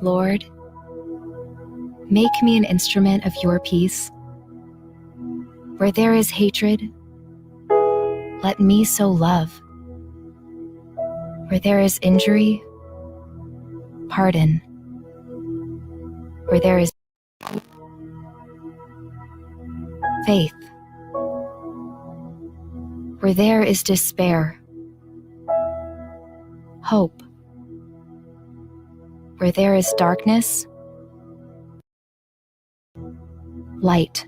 Lord, make me an instrument of your peace. Where there is hatred, let me sow love. Where there is injury, pardon. Where there is faith. Where there is despair, hope. Where there is darkness, light.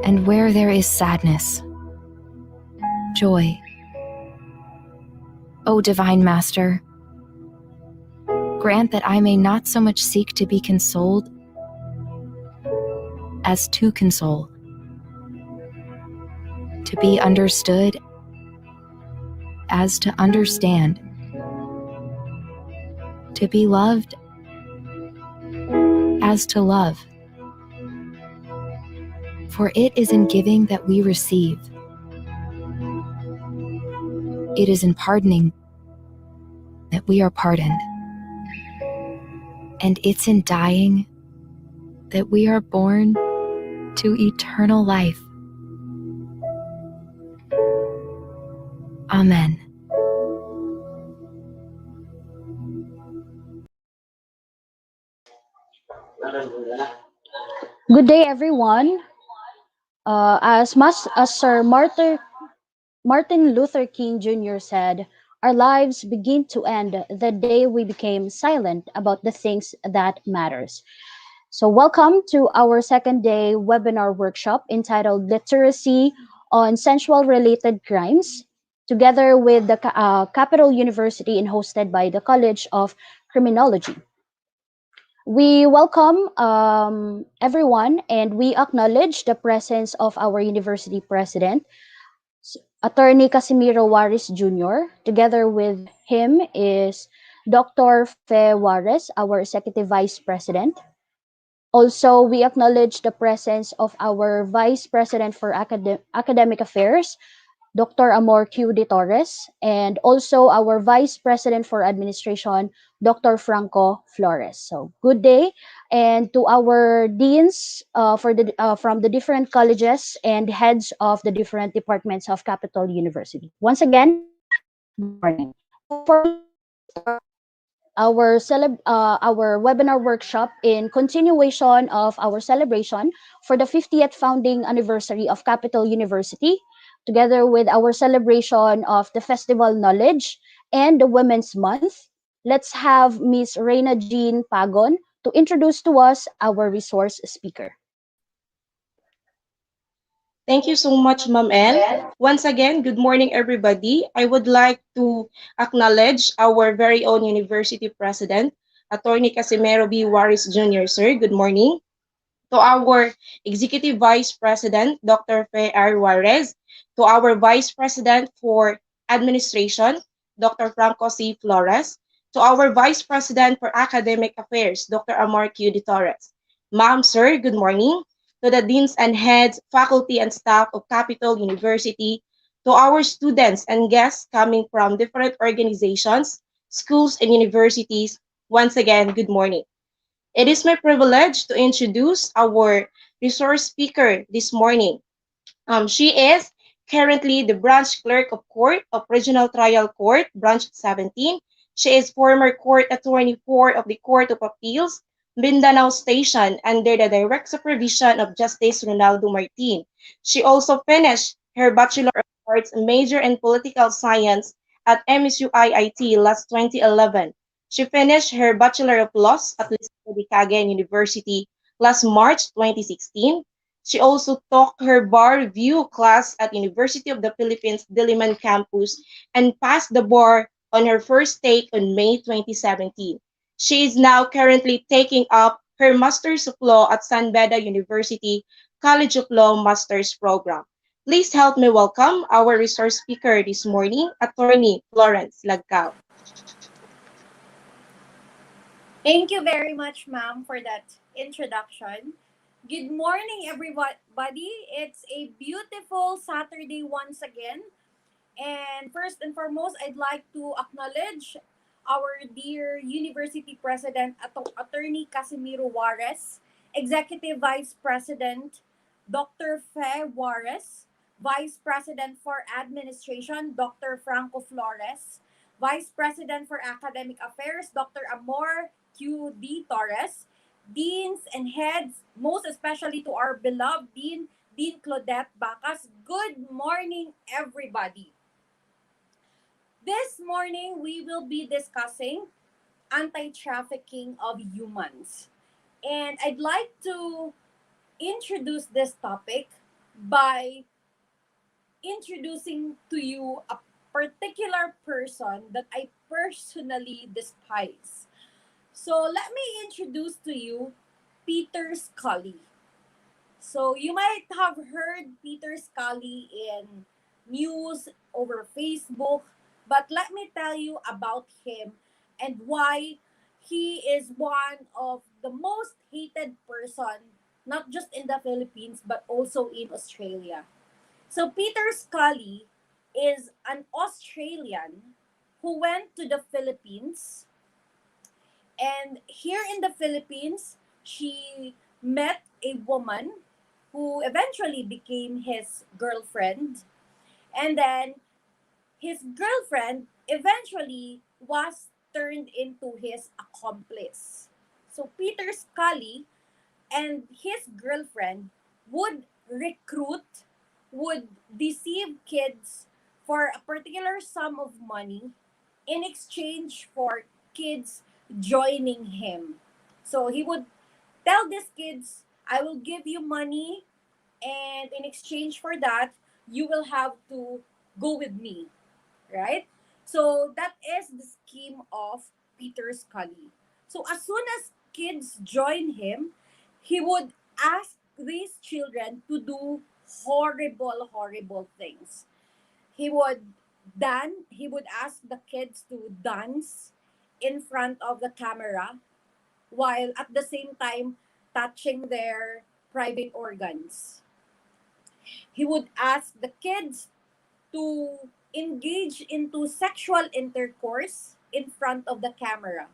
And where there is sadness, joy. O Divine Master, grant that I may not so much seek to be consoled as to console, to be understood as to understand, to be loved as to love. For it is in giving that we receive. It is in pardoning that we are pardoned. And it's in dying that we are born to eternal life. Amen. Good day, everyone. As much as Sir Martin Luther King Jr. said, our lives begin to end the day we became silent about the things that matters. So welcome to our second day webinar workshop entitled Literacy on Sensual-Related Crimes, together with the Capital University and hosted by the College of Criminology. We welcome everyone, and we acknowledge the presence of our university president, Attorney Casimiro Juarez Jr. Together with him is Dr. Fe Juarez, our Executive Vice President. Also, we acknowledge the presence of our Vice President for Academic Affairs, Dr. Amor Q. De Torres, and also our Vice President for Administration, Dr. Franco Flores. So, good day, and to our deans from the different colleges and heads of the different departments of Capital University. Once again, good morning. For our webinar workshop in continuation of our celebration for the 50th founding anniversary of Capital University, together with our celebration of the Festival Knowledge and the Women's Month. Let's have Ms. Reina Jean Pagon to introduce to us our resource speaker. Thank you so much, Ma'am Elle. Once again, good morning, everybody. I would like to acknowledge our very own university president, Attorney Casimiro B. Juarez Jr. Sir, good morning. To our Executive Vice President, Dr. Fe R. Juarez. To our Vice President for Administration, Dr. Franco C. Flores. To our Vice President for Academic Affairs, Dr. Amor Q. De Torres. Ma'am, Sir, good morning. To the deans and heads, faculty and staff of Capital University, to our students and guests coming from different organizations, schools, and universities, once again, good morning. It is my privilege to introduce our resource speaker this morning. She is currently the branch clerk of court of Regional Trial Court, Branch 17. She is former court attorney 4 of the Court of Appeals, Mindanao Station, under the direct supervision of Justice Ronaldo Martin. She also finished her Bachelor of Arts major in Political Science at MSU IIT last 2011. She finished her Bachelor of Laws at Cagayan University last March 2016. She also took her bar review class at University of the Philippines Diliman campus and passed the bar on her first take on May 2017. She is now currently taking up her Masters of Law at San Beda University College of Law Masters Program. Please help me welcome our resource speaker this morning, Attorney Florence Lagcao. Thank you very much, ma'am, for that introduction. Good morning, everybody. It's a beautiful Saturday once again. And first and foremost, I'd like to acknowledge our dear University President Attorney Casimiro Juarez, Executive Vice President Dr. Fe Juarez, Vice President for Administration Dr. Franco Flores, Vice President for Academic Affairs Dr. Amor Q. D. Torres, Deans and Heads, most especially to our beloved Dean Claudette Bacas. Good morning, everybody. This morning, we will be discussing anti-trafficking of humans. And I'd like to introduce this topic by introducing to you a particular person that I personally despise. So let me introduce to you Peter Scully. So you might have heard Peter Scully in news over Facebook, but let me tell you about him and why he is one of the most hated person, not just in the Philippines but also in Australia. So Peter Scully is an Australian who went to the Philippines, and here in the Philippines she met a woman who eventually became his girlfriend. And then his girlfriend eventually was turned into his accomplice. So Peter Scully and his girlfriend would recruit, would deceive kids for a particular sum of money in exchange for kids joining him. So he would tell these kids, I will give you money, and in exchange for that, you will have to go with me, right? So that is the scheme of Peter Scully. So as soon as kids join him, he would ask these children to do horrible, horrible things. He would ask the kids to dance in front of the camera while at the same time touching their private organs. He would ask the kids to engage into sexual intercourse in front of the camera.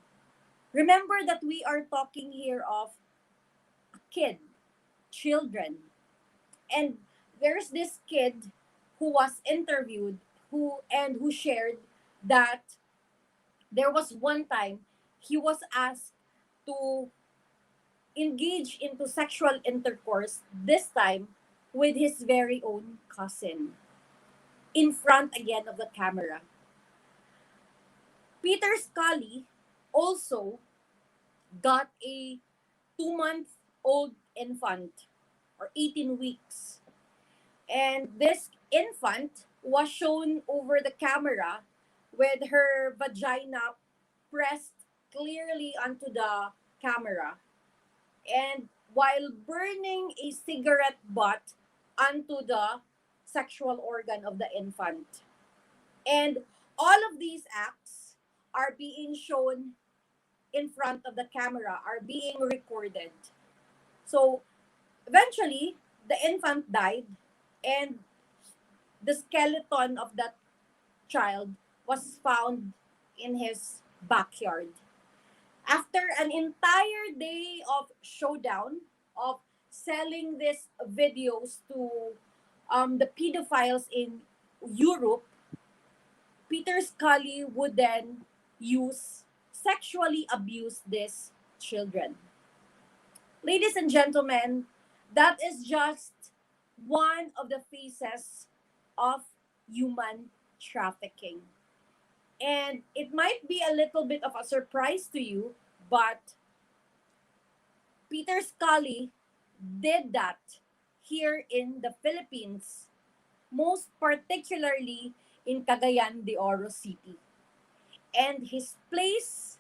Remember that we are talking here of a kid, children. And there's this kid who was interviewed who shared that there was one time he was asked to engage into sexual intercourse, this time with his very own cousin, in front again of the camera. Peter Scully also got a 2-month old infant, or 18 weeks. And this infant was shown over the camera with her vagina pressed clearly onto the camera, and while burning a cigarette butt onto the sexual organ of the infant. And all of these acts are being shown in front of the camera, are being recorded. So eventually, the infant died, and the skeleton of that child was found in his backyard. After an entire day of showdown, of selling these videos to the pedophiles in Europe, Peter Scully would then sexually abuse these children. Ladies and gentlemen, that is just one of the faces of human trafficking. And it might be a little bit of a surprise to you, but Peter Scully did that here in the Philippines, most particularly in Cagayan de Oro City. And his place,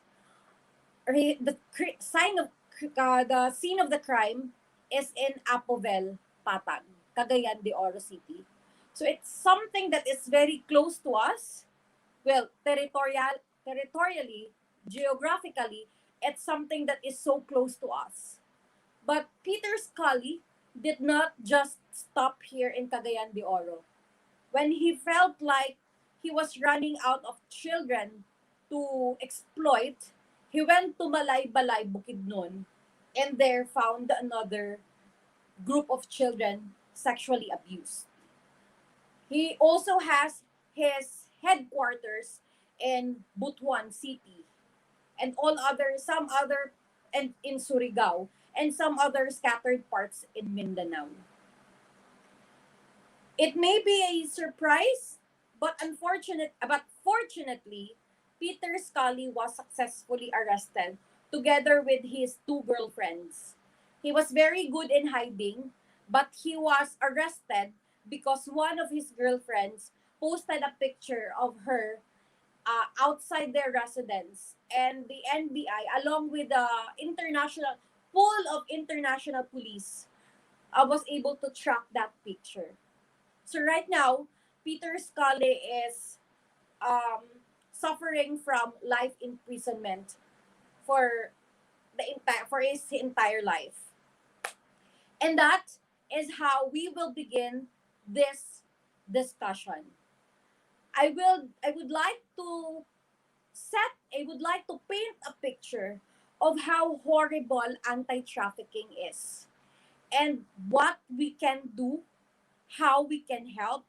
or the scene of the crime is in Apovel, Patag, Cagayan de Oro City. So it's something that is very close to us. Well, territorially, geographically, it's something that is so close to us. But Peter Scully did not just stop here in Cagayan de Oro. When he felt like he was running out of children to exploit, he went to Balay, Bukidnon, and there found another group of children sexually abused. He also has his headquarters in Butuan City and some other, and in Surigao, and some other scattered parts in Mindanao. It may be a surprise, but fortunately, Peter Scully was successfully arrested together with his two girlfriends. He was very good in hiding, but he was arrested because one of his girlfriends posted a picture of her outside their residence, and the NBI, along with the international pool of international police, was able to track that picture. So right now, Peter Scully is um, suffering from life imprisonment for for his entire life, and that is how we will begin this discussion. I would like to I would like to paint a picture of how horrible anti-trafficking is and what we can do, how we can help,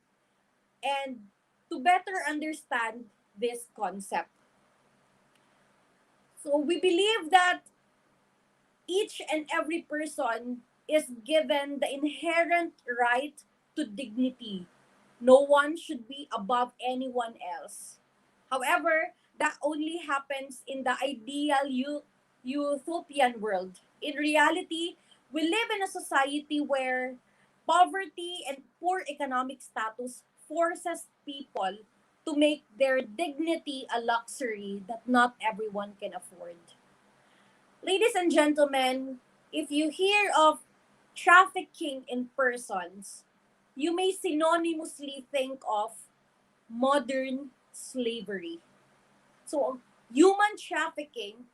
and to better understand this concept. So we believe that each and every person is given the inherent right to dignity. No one should be above anyone else. However, that only happens in the ideal utopian world. In reality, we live in a society where poverty and poor economic status forces people to make their dignity a luxury that not everyone can afford. Ladies and gentlemen, if you hear of trafficking in persons, you may synonymously think of modern slavery. So, human trafficking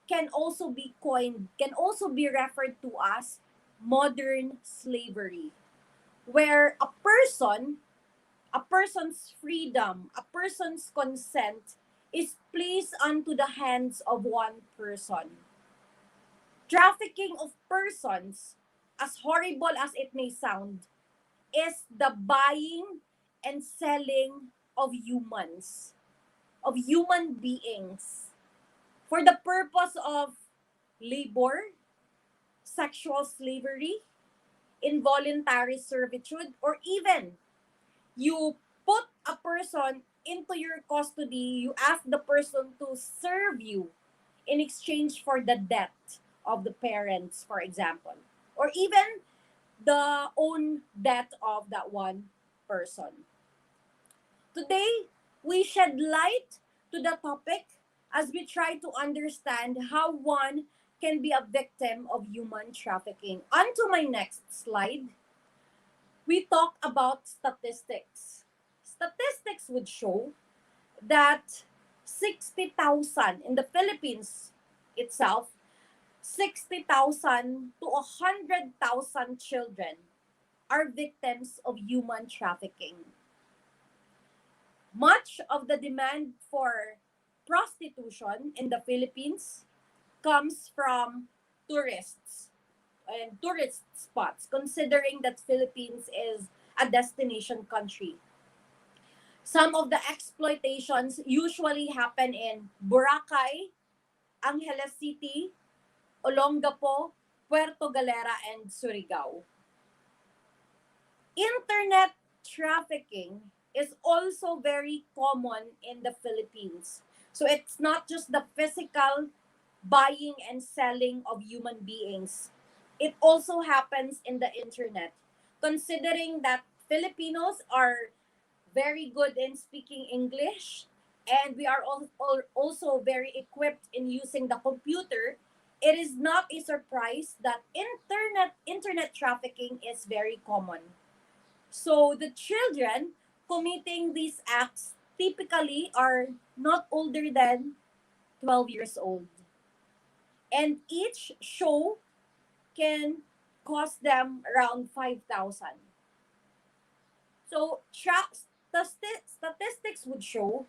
can also be referred to as modern slavery, where a person's freedom, a person's consent is placed unto the hands of one person. Trafficking of persons, as horrible as it may sound, is the buying and selling of humans, of human beings, for the purpose of labor, sexual slavery, involuntary servitude, or even you put a person into your custody, you ask the person to serve you in exchange for the debt of the parents, for example, or even the own debt of that one person. Today, we shed light to the topic as we try to understand how one can be a victim of human trafficking. On to my next slide, we talk about statistics. Statistics would show that 60,000 in the Philippines itself, 60,000 to 100,000 children are victims of human trafficking. Much of the demand for prostitution in the Philippines comes from tourists and tourist spots, considering that Philippines is a destination country. Some of the exploitations usually happen in Boracay, Angeles City, Olongapo, Puerto Galera, and Surigao. Internet trafficking is also very common in the Philippines. So it's not just the physical buying and selling of human beings. It also happens in the internet. Considering that Filipinos are very good in speaking English, and we are also very equipped in using the computer, it is not a surprise that internet trafficking is very common. So the children committing these acts typically are not older than 12 years old. And each show can cost them around 5,000. So statistics would show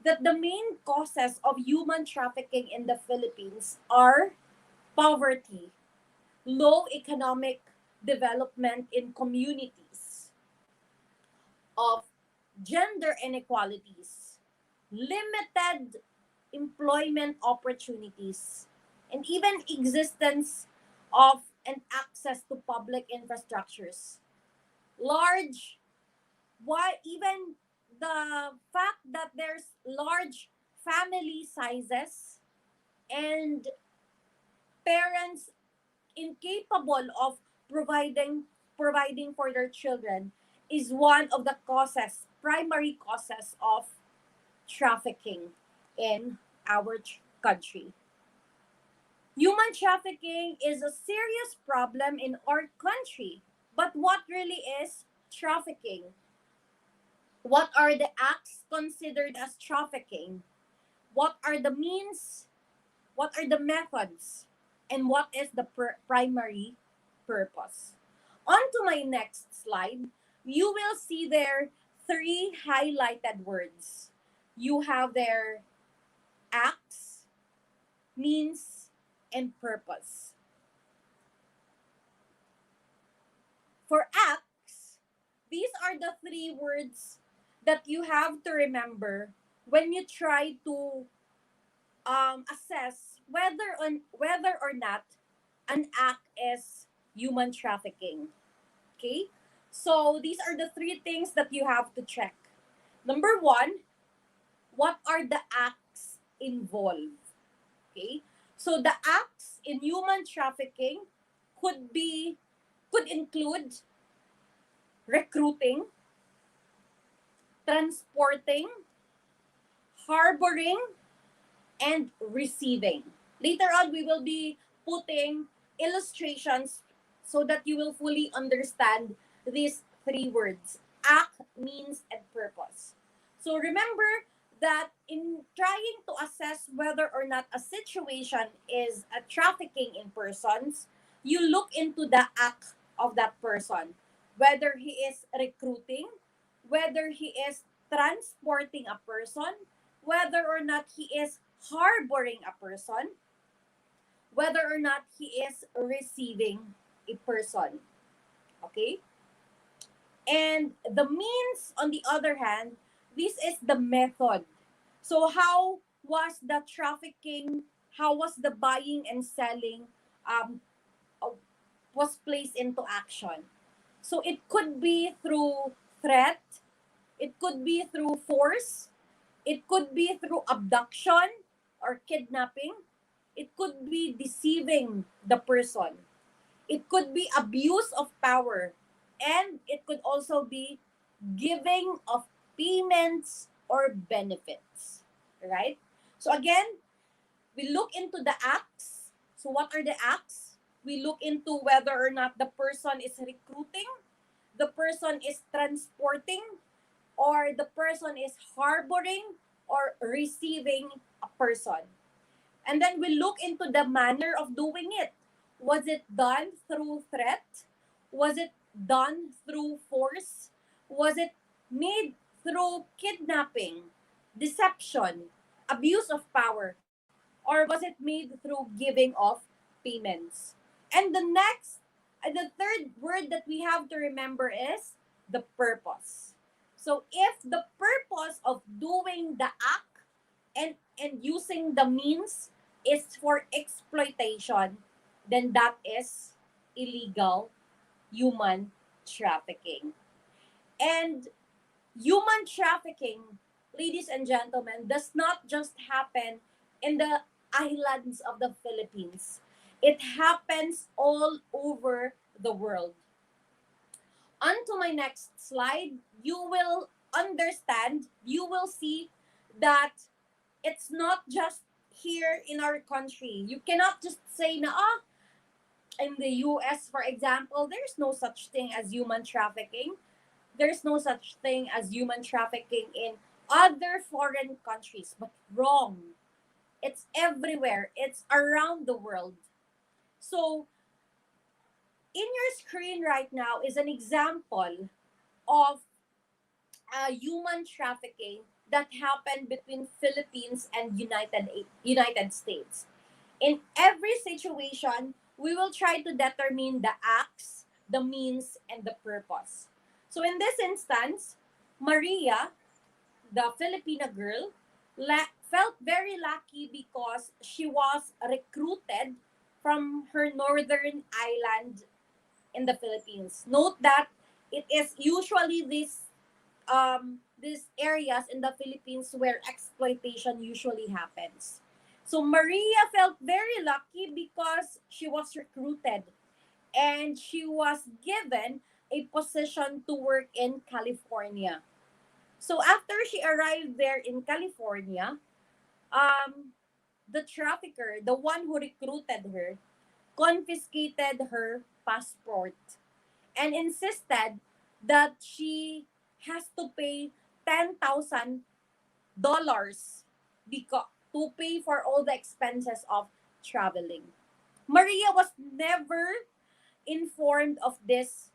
that the main causes of human trafficking in the Philippines are poverty, low economic development in communities, of gender inequalities, limited employment opportunities, and even existence of and access to public infrastructures. Large, why even the fact that there's large family sizes and parents incapable of providing for their children is one of the causes, primary causes of trafficking in our country. Human trafficking is a serious problem in our country. But what really is trafficking? What are the acts considered as trafficking? What are the means? What are the methods? And what is the primary purpose? On to my next slide, you will see there three highlighted words. You have there acts, means, and purpose. For acts, these are the three words that you have to remember when you try to assess whether or not an act is human trafficking. Okay, so these are the three things that you have to check. Number one, what are the acts involved? Okay, so the acts in human trafficking could include recruiting, transporting, harboring, and receiving. Later on, we will be putting illustrations so that you will fully understand these three words: act, means, and purpose. So remember that in trying to assess whether or not a situation is a trafficking in persons, you look into the act of that person, whether he is recruiting, whether he is transporting a person, whether or not he is harboring a person, whether or not he is receiving a person. Okay? And the means, on the other hand, this is the method. So, how was the trafficking, how was the buying and selling um, uh, was placed into action? So, it could be through threat, it could be through force, it could be through abduction or kidnapping. It could be deceiving the person. It could be abuse of power. And it could also be giving of payments or benefits. Right? So again, we look into the acts. So what are the acts? We look into whether or not the person is recruiting, the person is transporting, or the person is harboring or receiving a person. And then we look into the manner of doing it. Was it done through threat? Was it done through force? Was it made through kidnapping, deception, abuse of power? Or was it made through giving of payments? And the third word that we have to remember is the purpose. So if the purpose of doing the act and using the means is for exploitation, then that is illegal human trafficking. And human trafficking, ladies and gentlemen, does not just happen in the islands of the Philippines. It happens all over the world. On to my next slide, you will understand, you will see that it's not just here in our country. You cannot just say na, in the US, for example, there's no such thing as human trafficking. There's no such thing as human trafficking in other foreign countries. But wrong. It's everywhere. It's around the world. So, in your screen right now is an example of human trafficking that happened between Philippines and United States. In every situation, we will try to determine the acts, the means, and the purpose. So in this instance, Maria, the Filipina girl, felt very lucky because she was recruited from her northern island in the Philippines. Note that it is usually these areas in the Philippines where exploitation usually happens. So Maria felt very lucky because she was recruited and she was given a position to work in California. So after she arrived there in California, um, the trafficker, the one who recruited her, confiscated her passport and insisted that she has to pay $10,000 because to pay for all the expenses of traveling. Maria was never informed of this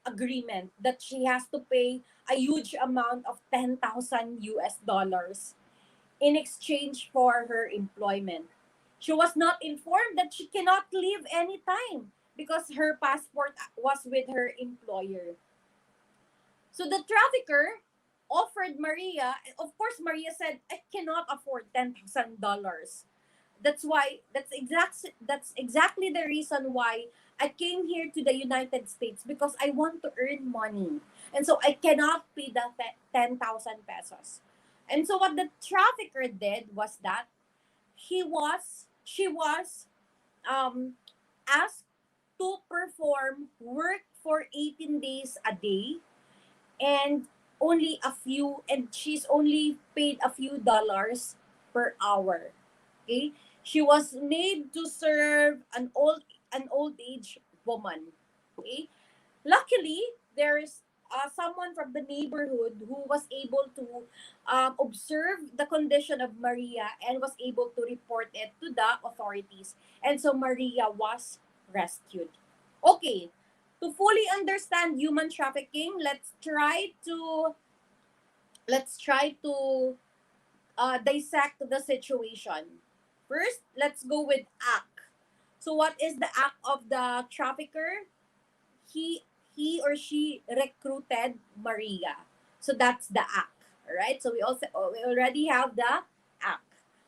agreement that she has to pay a huge amount of 10,000 US dollars in exchange for her employment. She was not informed that she cannot leave anytime because her passport was with her employer. So the trafficker offered Maria, and of course Maria said, I cannot afford $10,000. That's exactly the reason why I came here to the United States because I want to earn money. And so I cannot pay the 10,000 pesos. And so what the trafficker did was that she was um asked to perform work for 18 days a day and she's only paid a few dollars per hour. Okay, she was made to serve an old age woman. Okay, luckily there's someone from the neighborhood who was able to observe the condition of Maria and was able to report it to the authorities, and so Maria was rescued. Okay, to fully understand human trafficking, let's try to dissect the situation. First, let's go with act. So, what is the act of the trafficker? He he or she recruited Maria. So that's the act. All right. So we already have the act.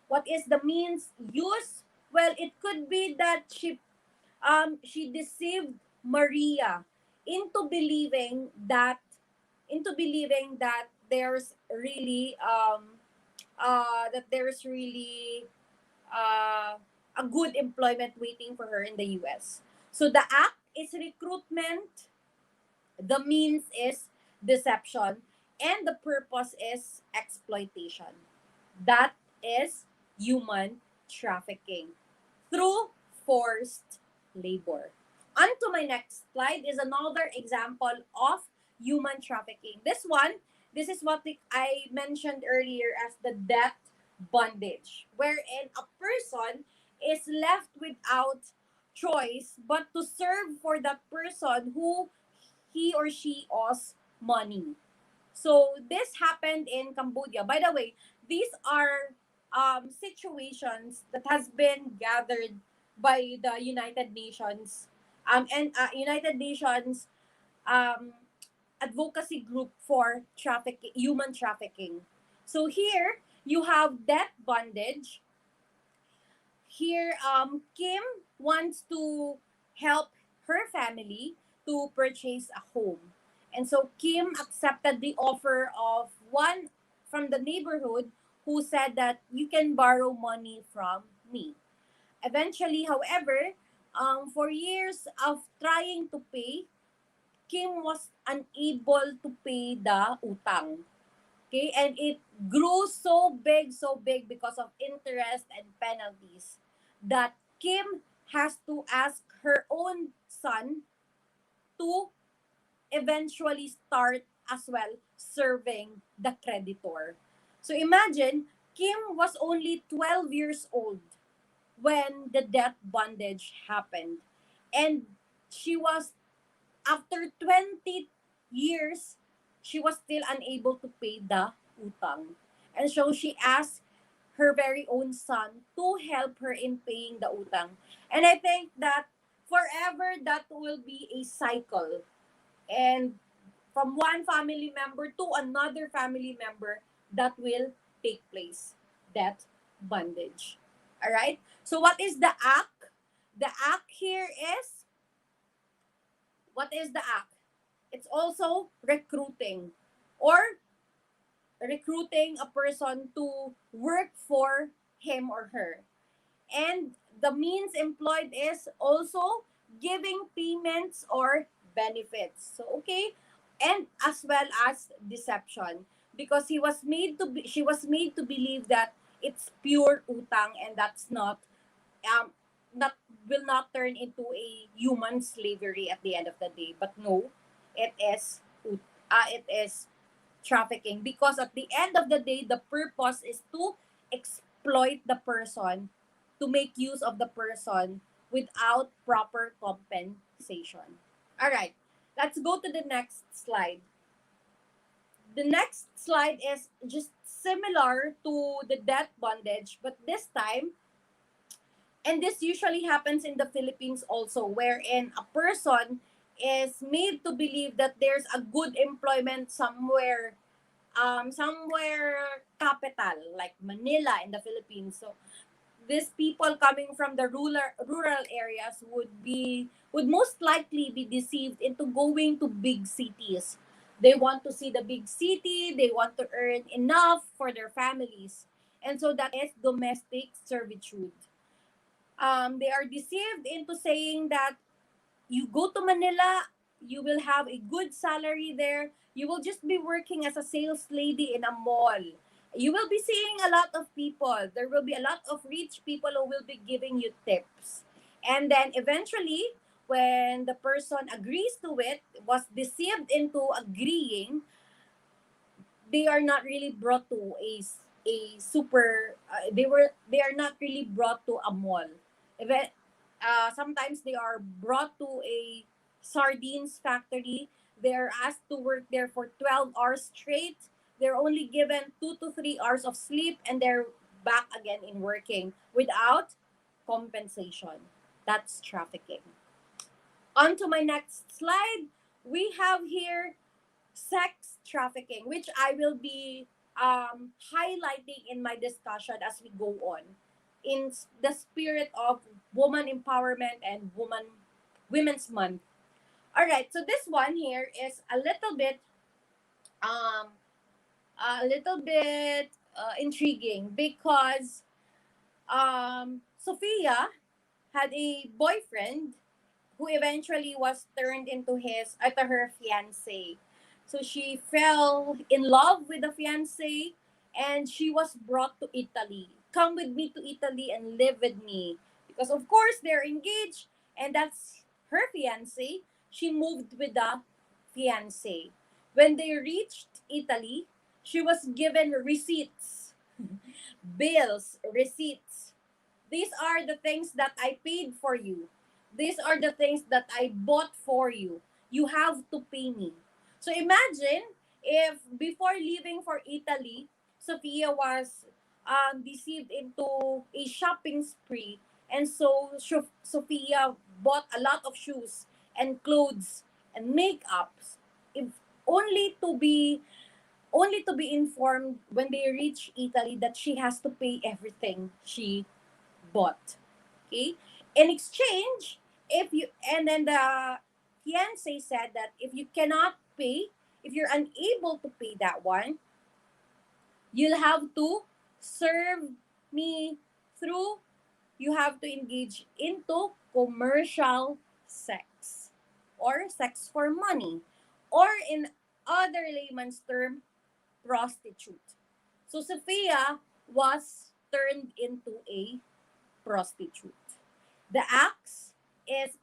What is the means used? Well, it could be that she deceived Maria into believing that there's really uh, a good employment waiting for her in the US. So the act is recruitment, the means is deception, and the purpose is exploitation. That is human trafficking through forced labor. On to my next slide is another example of human trafficking. This is what I mentioned earlier as the debt bondage, wherein a person is left without choice but to serve for that person who he or she owes money. So this happened in Cambodia. By the way, these are situations that has been gathered by the United Nations and United Nations um, advocacy group for human trafficking. So here you have debt bondage. Here, Kim wants to help her family to purchase a home. And so Kim accepted the offer of one from the neighborhood who said that you can borrow money from me. Eventually, however, for years of trying to pay, Kim was unable to pay the utang. Okay, and it grew so big because of interest and penalties that Kim has to ask her own son to eventually start as well serving the creditor. So imagine, Kim was only 12 years old when the debt bondage happened. And she was, after 20 years, she was still unable to pay the utang. And so she asked her very own son to help her in paying the utang. And I think that forever that will be a cycle. And from one family member to another family member, that will take place. That bondage. All right? So what is the act? The act here is, what is the act? It's also recruiting, or recruiting a person to work for him or her. And the means employed is also giving payments or benefits. So okay, and as well as deception, because she was made to believe that it's pure utang, and that's not, um that will not turn into a human slavery at the end of the day. But no, it is it is trafficking, because at the end of the day the purpose is to exploit the person, to make use of the person without proper compensation. All right, let's go to the next slide. The next slide is just similar to the death bondage, but this time, and this usually happens in the Philippines also, wherein a person is made to believe that there's a good employment somewhere capital like Manila in the Philippines. So these people coming from the rural areas would most likely be deceived into going to big cities. They want to see the big city, they want to earn enough for their families. And so that is domestic servitude. They are deceived into saying that you go to Manila, you will have a good salary there. You will just be working as a sales lady in a mall. You will be seeing a lot of people. There will be a lot of rich people who will be giving you tips. And then eventually, when the person agrees to it, was deceived into agreeing, they are not really brought to a super they are not really brought to a mall. Even sometimes they are brought to a sardines factory. They're asked to work there for 12 hours straight. They're only given 2 to 3 hours of sleep, and they're back again in working without compensation. That's trafficking. On to my next slide. We have here sex trafficking, which I will be highlighting in my discussion as we go on, in the spirit of woman empowerment and women's month. All right, so this one here is um a little bit intriguing, because Sophia had a boyfriend who eventually was turned into her fiance. So she fell in love with the fiance, and she was brought to Italy. Come with me to Italy and live with me. Because of course they're engaged, and that's her fiance. She moved with the fiance. When they reached Italy, she was given receipts, bills, receipts. These are the things that I paid for you. These are the things that I bought for you. You have to pay me. So imagine if before leaving for Italy, Sophia was deceived into a shopping spree. And so Sophia bought a lot of shoes and clothes and makeups, if only to be informed when they reach Italy that she has to pay everything she bought. Okay? In exchange, if you and then the fiance said that if you cannot pay, if you're unable to pay that one, you'll have to serve me through you have to engage into commercial sex, or sex for money, or in other layman's term, prostitute. So Sophia was turned into a prostitute. The acts is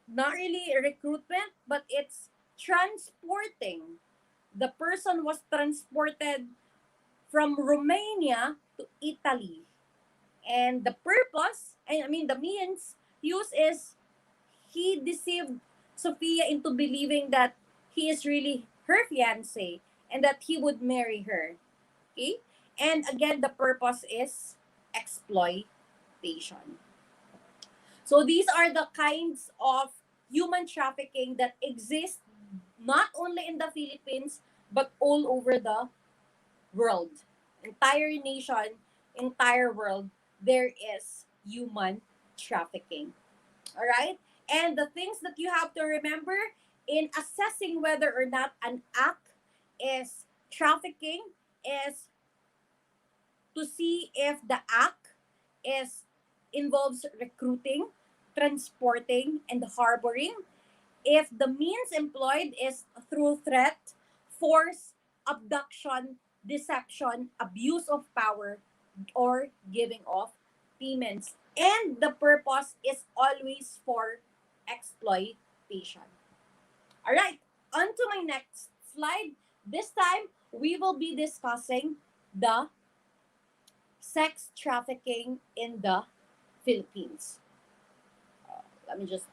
not really recruitment, but it's transporting. The person was transported from Romania to Italy. And the purpose, I mean, the means used is he deceived Sophia into believing that he is really her fiance and that he would marry her. Okay? And again, the purpose is exploitation. So these are the kinds of human trafficking that exist not only in the Philippines but all over the world. Entire nation, entire world, there is human trafficking. All right? And the things that you have to remember in assessing whether or not an act is trafficking is to see if the act is involves recruiting, transporting, and harboring. If the means employed is through threat, force, abduction, deception, abuse of power, or giving of payments. And the purpose is always for exploitation. All right, on to my next slide. This time, we will be discussing the sex trafficking in the Philippines. Let me just.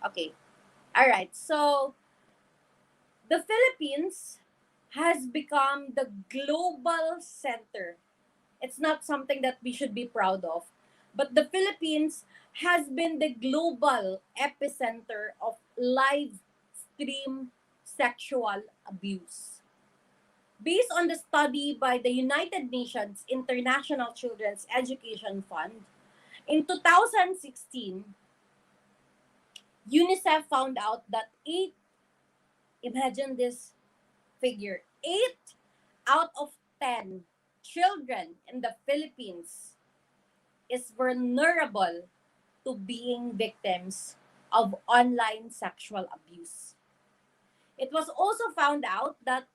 Okay. All right. So, the Philippines has become the global center. It's not something that we should be proud of. But the Philippines has been the global epicenter of live stream sexual abuse. Based on the study by the United Nations International Children's Education Fund, in 2016, UNICEF found out that imagine this figure, 8 out of 10 children in the Philippines is vulnerable to being victims of online sexual abuse. It was also found out that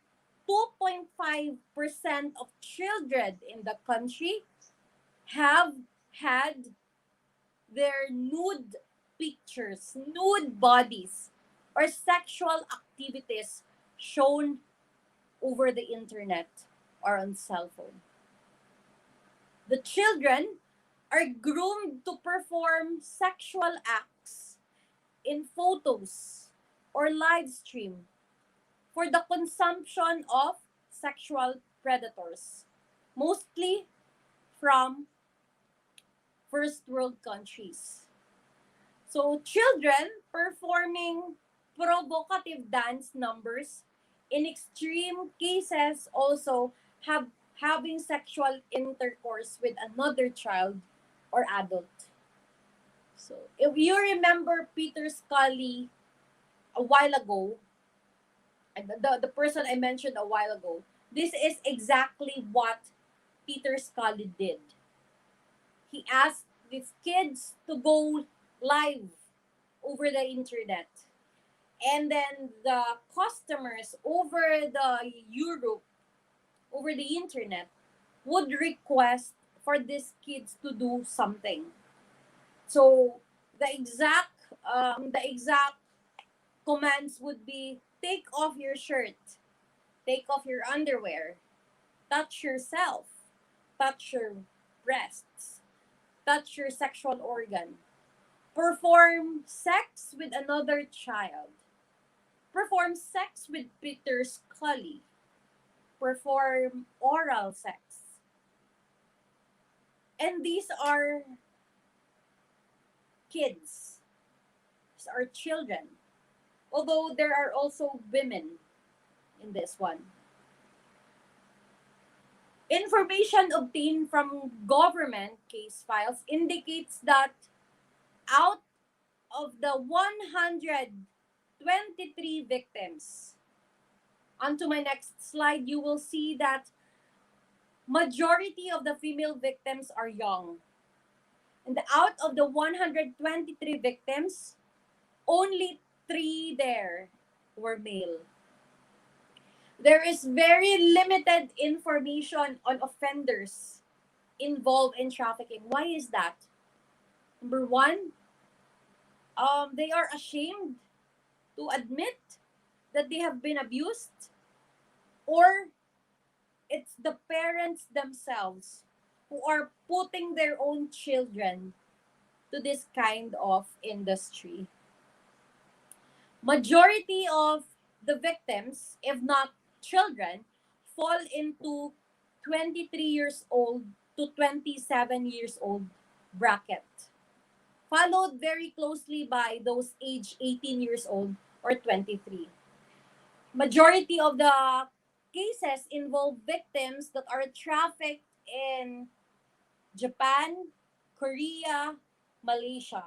2.5% of children in the country have had their nude pictures, nude bodies, or sexual activities shown over the internet or on cell phone. The children are groomed to perform sexual acts in photos or live stream for the consumption of sexual predators, mostly from first world countries. So children performing provocative dance numbers, in extreme cases also having sexual intercourse with another child or adult. So if you remember Peter Scully a while ago, the person I mentioned a while ago, this is exactly what Peter Scully did. He asked these kids to go live over the internet. And then the customers over the Europe, over the internet, would request for these kids to do something. So the exact commands would be take off your shirt, take off your underwear, touch yourself, touch your breasts, touch your sexual organ, perform sex with another child, perform sex with Peter Scully, perform oral sex. And these are kids, these are children. Although there are also women in this one. Information obtained from government case files indicates that out of the 123 victims, onto my next slide, you will see that majority of the female victims are young. And out of the 123 victims, only 3 there were male. There is very limited information on offenders involved in trafficking. Why is that? Number one, they are ashamed to admit that they have been abused, or it's the parents themselves who are putting their own children to this kind of industry. Majority of the victims, if not children, fall into 23 years old to 27 years old bracket, followed very closely by those age 18 years old or 23. Majority of the cases involve victims that are trafficked in Japan, Korea, Malaysia,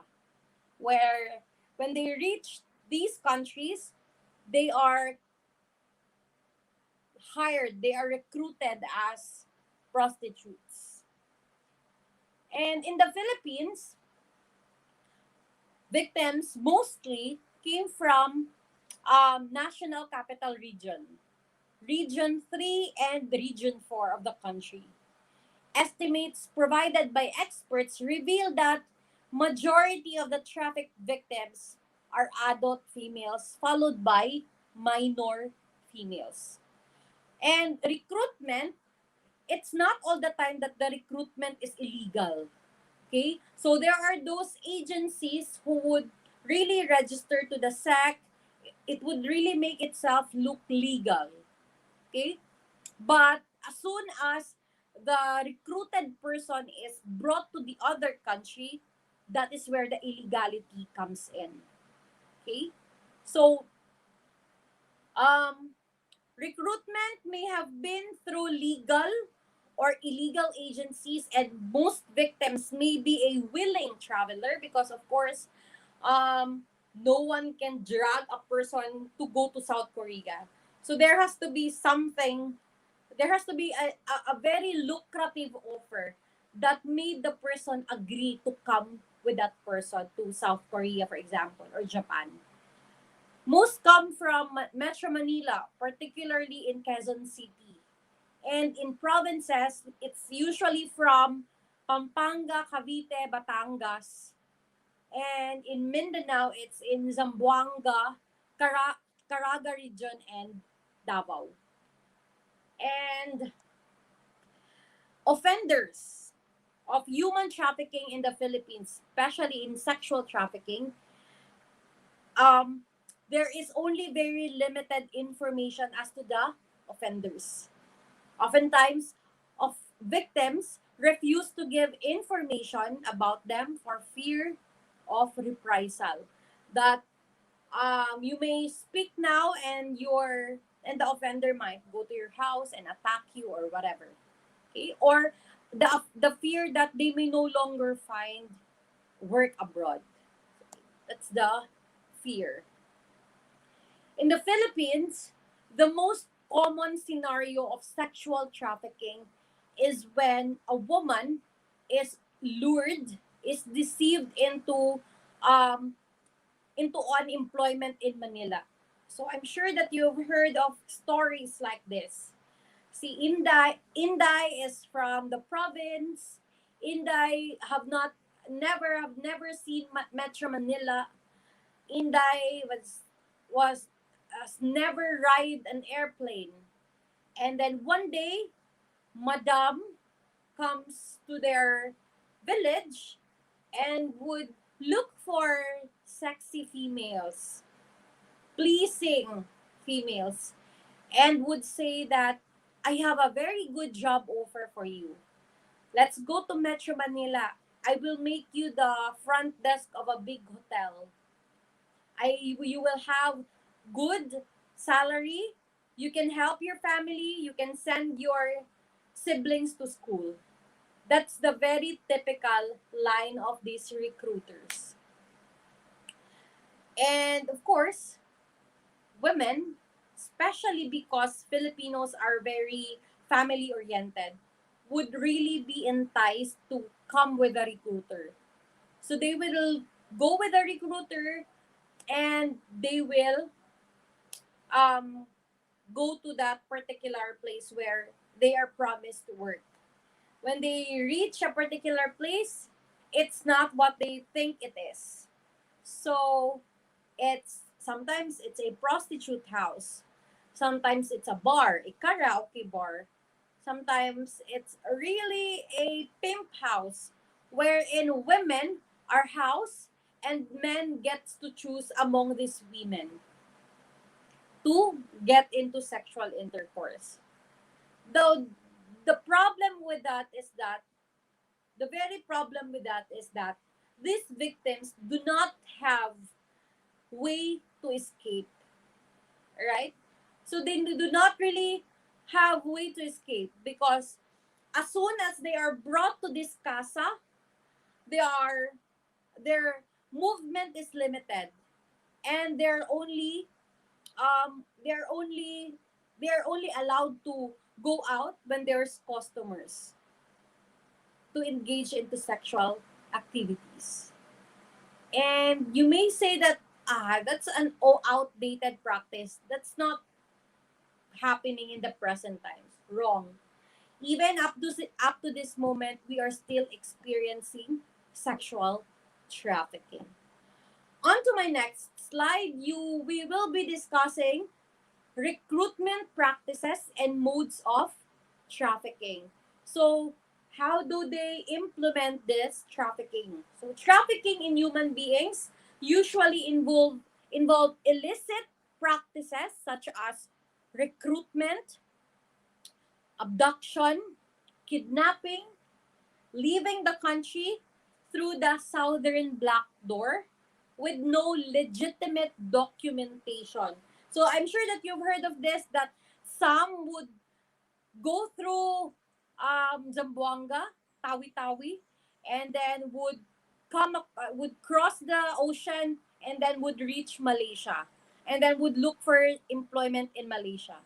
where when they reach these countries, they are hired, they are recruited as prostitutes. And in the Philippines, victims mostly came from National Capital Region, Region 3 and Region 4 of the country. Estimates provided by experts reveal that majority of the traffic victims are adult females followed by minor females. And recruitment, it's not all the time that the recruitment is illegal. Okay? So there are those agencies who would really register to the SEC. It would really make itself look legal. Okay? But as soon as the recruited person is brought to the other country, that is where the illegality comes in. Okay? So, um, recruitment may have been through legal or illegal agencies, and most victims may be a willing traveler because, of course, no one can drag a person to go to South Korea. So there has to be a very lucrative offer that made the person agree to come with that person to South Korea, for example, or Japan. Most come from Metro Manila, particularly in Quezon City. And in provinces, it's usually from Pampanga, Cavite, Batangas. And in Mindanao, it's in Zamboanga, Caraga region, and Davao. And offenders of human trafficking in the Philippines, especially in sexual trafficking, um, there is only very limited information as to the offenders. Oftentimes, of victims refuse to give information about them for fear of reprisal. That you may speak now, and the offender might go to your house and attack you or whatever. Okay, or the fear that they may no longer find work abroad. That's the fear. In the Philippines, the most common scenario of sexual trafficking is when a woman is lured, is deceived um, into unemployment in Manila. So I'm sure that you've heard of stories like this. See, Inday is from the province. Inday have never seen Metro Manila. Inday was has never ride an airplane. And then one day, Madam comes to their village and would look for sexy females, pleasing females, and would say that I have a very good job offer for you. Let's go to Metro Manila. I will make you the front desk of a big hotel. You will have good salary. You can help your family. You can send your siblings to school. That's the very typical line of these recruiters. And of course, women, especially because Filipinos are very family oriented, would really be enticed to come with a recruiter. So they will go with a recruiter, and they will um, go to that particular place where they are promised to work. When they reach a particular place, it's not what they think it is. So sometimes it's a prostitute house. Sometimes it's a bar, a karaoke bar. Sometimes it's really a pimp house wherein women are housed and men gets to choose among these women to get into sexual intercourse. Though the problem with that is that the very problem with that is that these victims do not have way to escape, right? So they do not really have way to escape because as soon as they are brought to this casa, they are their movement is limited, and they're only they're only allowed to go out when there's customers to engage into sexual activities. And you may say that that's an outdated practice. That's not happening in the present times. Wrong. Even up to this moment, we are still experiencing sexual trafficking. On to my next slide, we will be discussing recruitment practices and modes of trafficking. So, how do they implement this trafficking? So, trafficking in human beings usually involve illicit practices such as recruitment, abduction, kidnapping, leaving the country through the southern black door with no legitimate documentation. So I'm sure that you've heard of this, that some would go through Zamboanga, Tawi-Tawi, and then would cross the ocean and then would reach Malaysia and then would look for employment in Malaysia.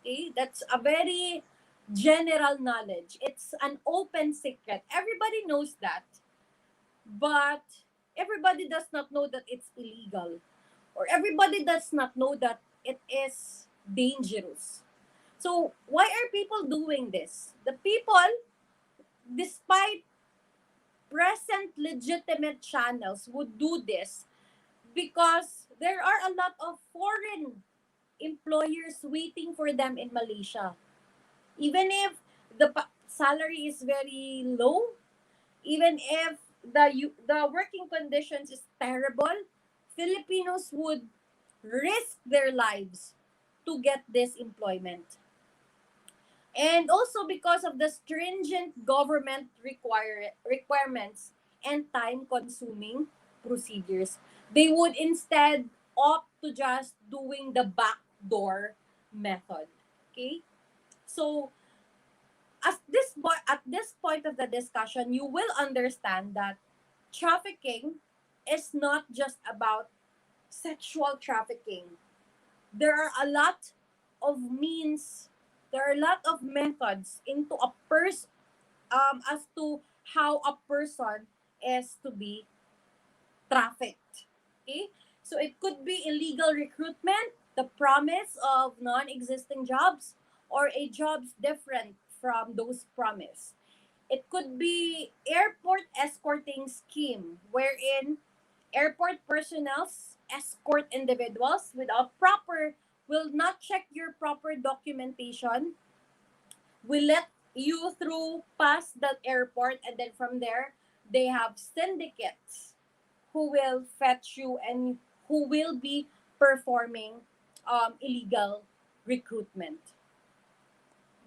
Okay, that's a very general knowledge. It's an open secret. Everybody knows that, but everybody does not know that it's illegal, or everybody does not know that it is dangerous. So why are people doing this? The people, despite present legitimate channels, would do this because there are a lot of foreign employers waiting for them in Malaysia. Even if the salary is very low, even if the working conditions is terrible, Filipinos would risk their lives to get this employment. And also because of the stringent government requirements and time-consuming procedures, they would instead opt to just doing the backdoor method. Okay? So at this point of the discussion, you will understand that trafficking is not just about sexual trafficking. There are a lot of means, there are a lot of methods into a as to how a person is to be trafficked. Okay? So it could be illegal recruitment, the promise of non-existing jobs, or a jobs different from those promised. It could be airport escorting scheme, wherein airport personnel escort individuals without proper, will not check your proper documentation, will let you through past that airport, and then from there they have syndicates who will fetch you and who will be performing illegal recruitment.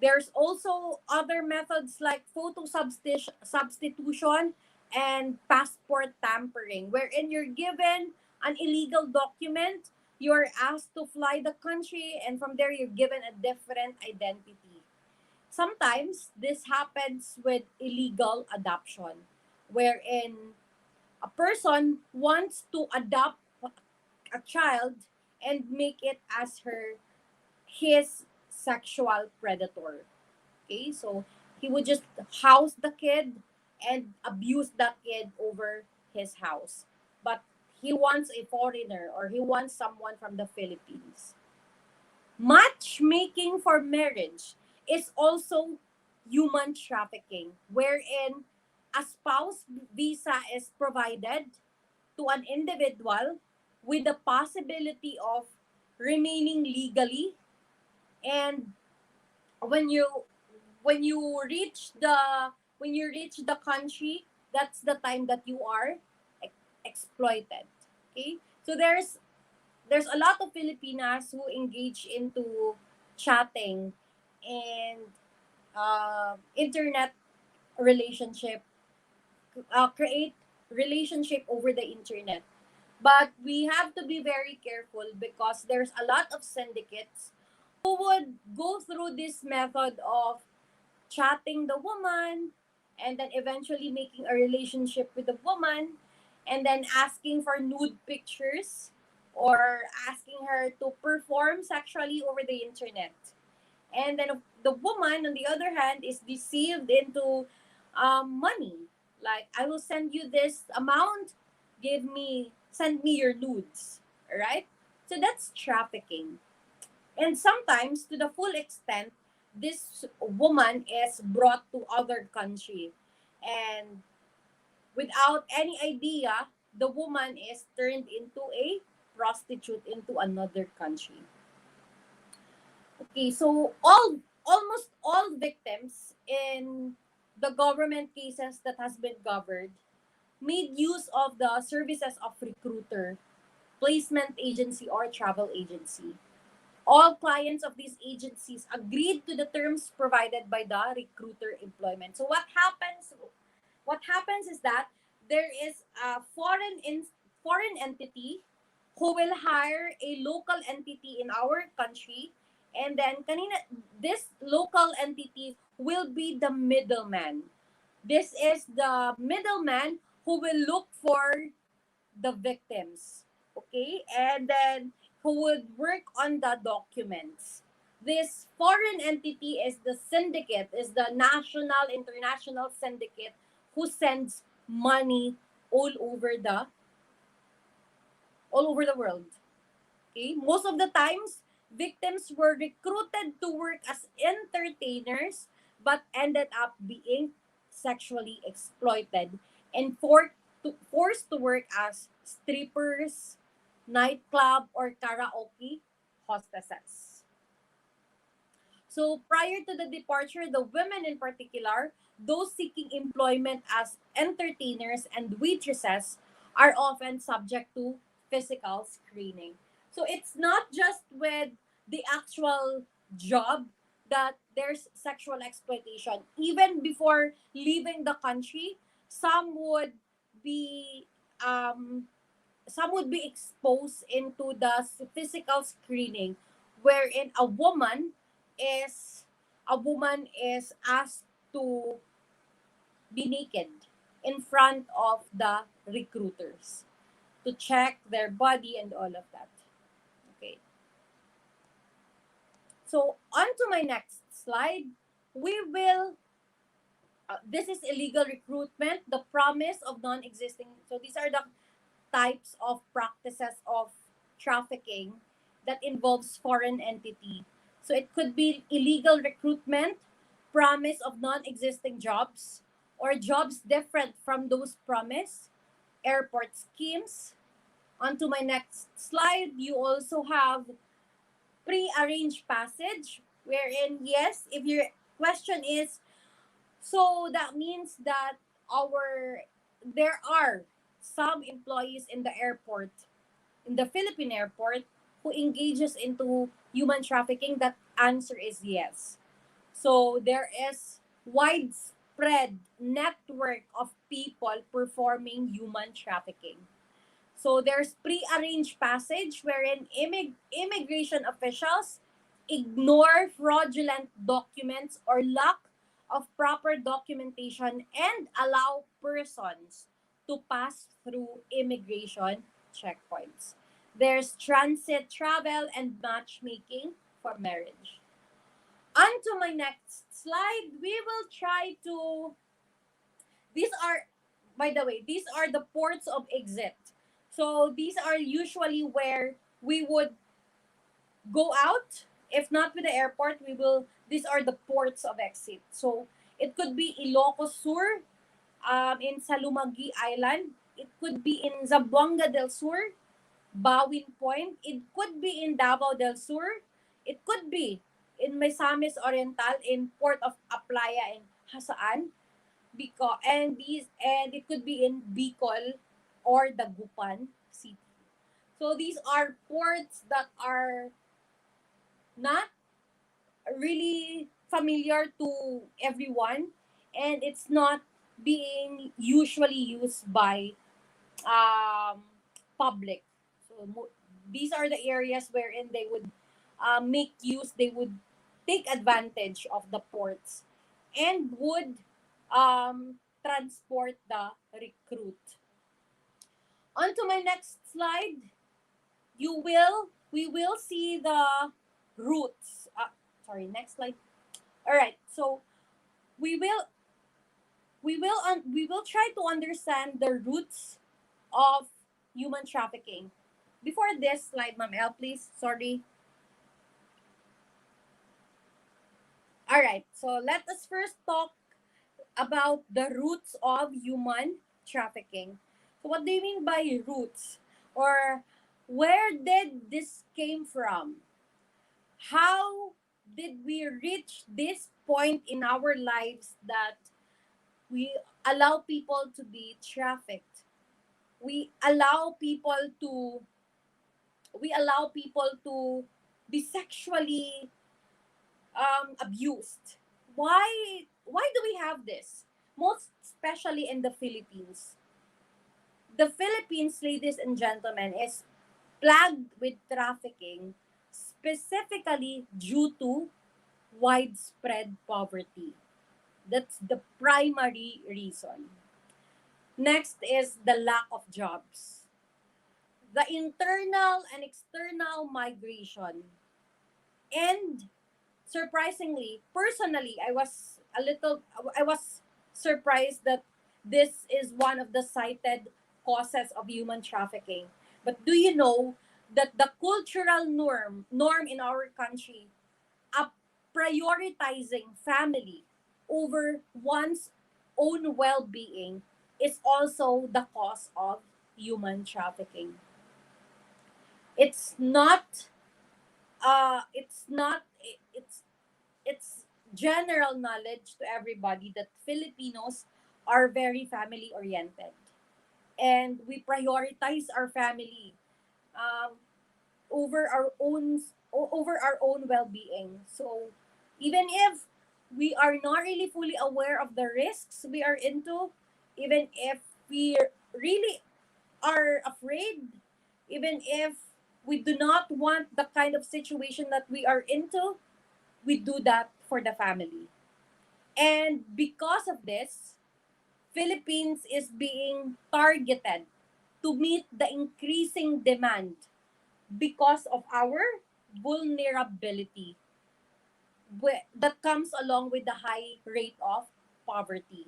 There's also other methods like photo substitution and passport tampering, wherein you're given an illegal document, you're asked to fly the country, and from there you're given a different identity. Sometimes this happens with illegal adoption, wherein a person wants to adopt a child and make it as his sexual predator. Okay, so he would just house the kid and abuse that kid over his house. But he wants a foreigner, or he wants someone from the Philippines. Matchmaking for marriage is also human trafficking, wherein a spouse visa is provided to an individual with the possibility of remaining legally, and when you when you reach the when you reach the country, that's the time that you are exploited. Okay, so there's a lot of Filipinas who engage into chatting and internet relationship, create relationship over the internet. But we have to be very careful because there's a lot of syndicates who would go through this method of chatting the woman and then eventually making a relationship with the woman and then asking for nude pictures or asking her to perform sexually over the internet. And then the woman, on the other hand, is deceived into money. Like, I will send you this amount, send me your nudes, right? So that's trafficking. And sometimes, to the full extent, this woman is brought to other country. And without any idea, the woman is turned into a prostitute into another country. Okay, so almost all victims in the government cases that has been covered made use of the services of recruiter, placement agency, or travel agency. All clients of these agencies agreed to the terms provided by the recruiter employment. So what happens? What happens is that there is a foreign entity who will hire a local entity in our country, and then this local entity will be the middleman. This is the middleman who will look for the victims, okay, and then who would work on the documents. This foreign entity is the syndicate, is the national international syndicate who sends money all over the all over the world. Okay, most of the times victims were recruited to work as entertainers but ended up being sexually exploited and forced to work as strippers, nightclub, or karaoke hostesses. So prior to the departure, the women in particular, those seeking employment as entertainers and waitresses, are often subject to physical screening. So it's not just with the actual job that there's sexual exploitation. Even before leaving the country, some would be um, some would be exposed into the physical screening wherein is a woman is asked to be naked in front of the recruiters to check their body and all of that. Okay, so on to my next slide. We will This is illegal recruitment, the promise of non-existing. So these are the types of practices of trafficking that involves foreign entity. So it could be illegal recruitment, promise of non-existing jobs, or jobs different from those promised, airport schemes. On to my next slide, you also have pre-arranged passage, wherein, yes, if your question is, so that means that there are some employees in the airport, in the Philippine airport, who engages into human trafficking. That answer is yes. So there is widespread network of people performing human trafficking. So there's pre-arranged passage wherein immigration officials ignore fraudulent documents or lack of proper documentation and allow persons to pass through immigration checkpoints. There's transit travel and matchmaking for marriage. On to my next slide, we will try to these are, by the way, these are the ports of exit. So these are usually where we would go out. If not with the airport, these are the ports of exit. So it could be Ilocos Sur, in Salumagi Island. It could be in Zamboanga del Sur, Bawin Point. It could be in Davao del Sur. It could be in Misamis Oriental, in Port of Aplaya, in Hasaan. Because and it could be in Bicol, or Dagupan City. So these are ports that are not really familiar to everyone, and it's not being usually used by um, public. So these are the areas wherein they would they would take advantage of the ports and would transport the recruit. On to my next slide, we will see the routes. Sorry, next slide. All right, so we will we will try to understand the roots of human trafficking. Before this slide, Ma'am El, please. Sorry. All right. So let us first talk about the roots of human trafficking. So what do you mean by roots? Or where did this came from? How did we reach this point in our lives that we allow people to be trafficked? We allow people to be sexually abused. Why do we have this? Most especially in the Philippines. The Philippines, ladies and gentlemen, is plagued with trafficking specifically due to widespread poverty. That's the primary reason. Next is the lack of jobs. The internal and external migration. And surprisingly, personally, I was surprised that this is one of the cited causes of human trafficking. But do you know that the cultural norm in our country of prioritizing family over one's own well-being is also the cause of human trafficking. It's not it's not it's general knowledge to everybody that Filipinos are very family oriented and we prioritize our family um, over our own well-being. So even if we are not really fully aware of the risks we are into, even if we really are afraid, even if we do not want the kind of situation that we are into, we do that for the family. And because of this, Philippines is being targeted to meet the increasing demand because of our vulnerability that comes along with the high rate of poverty,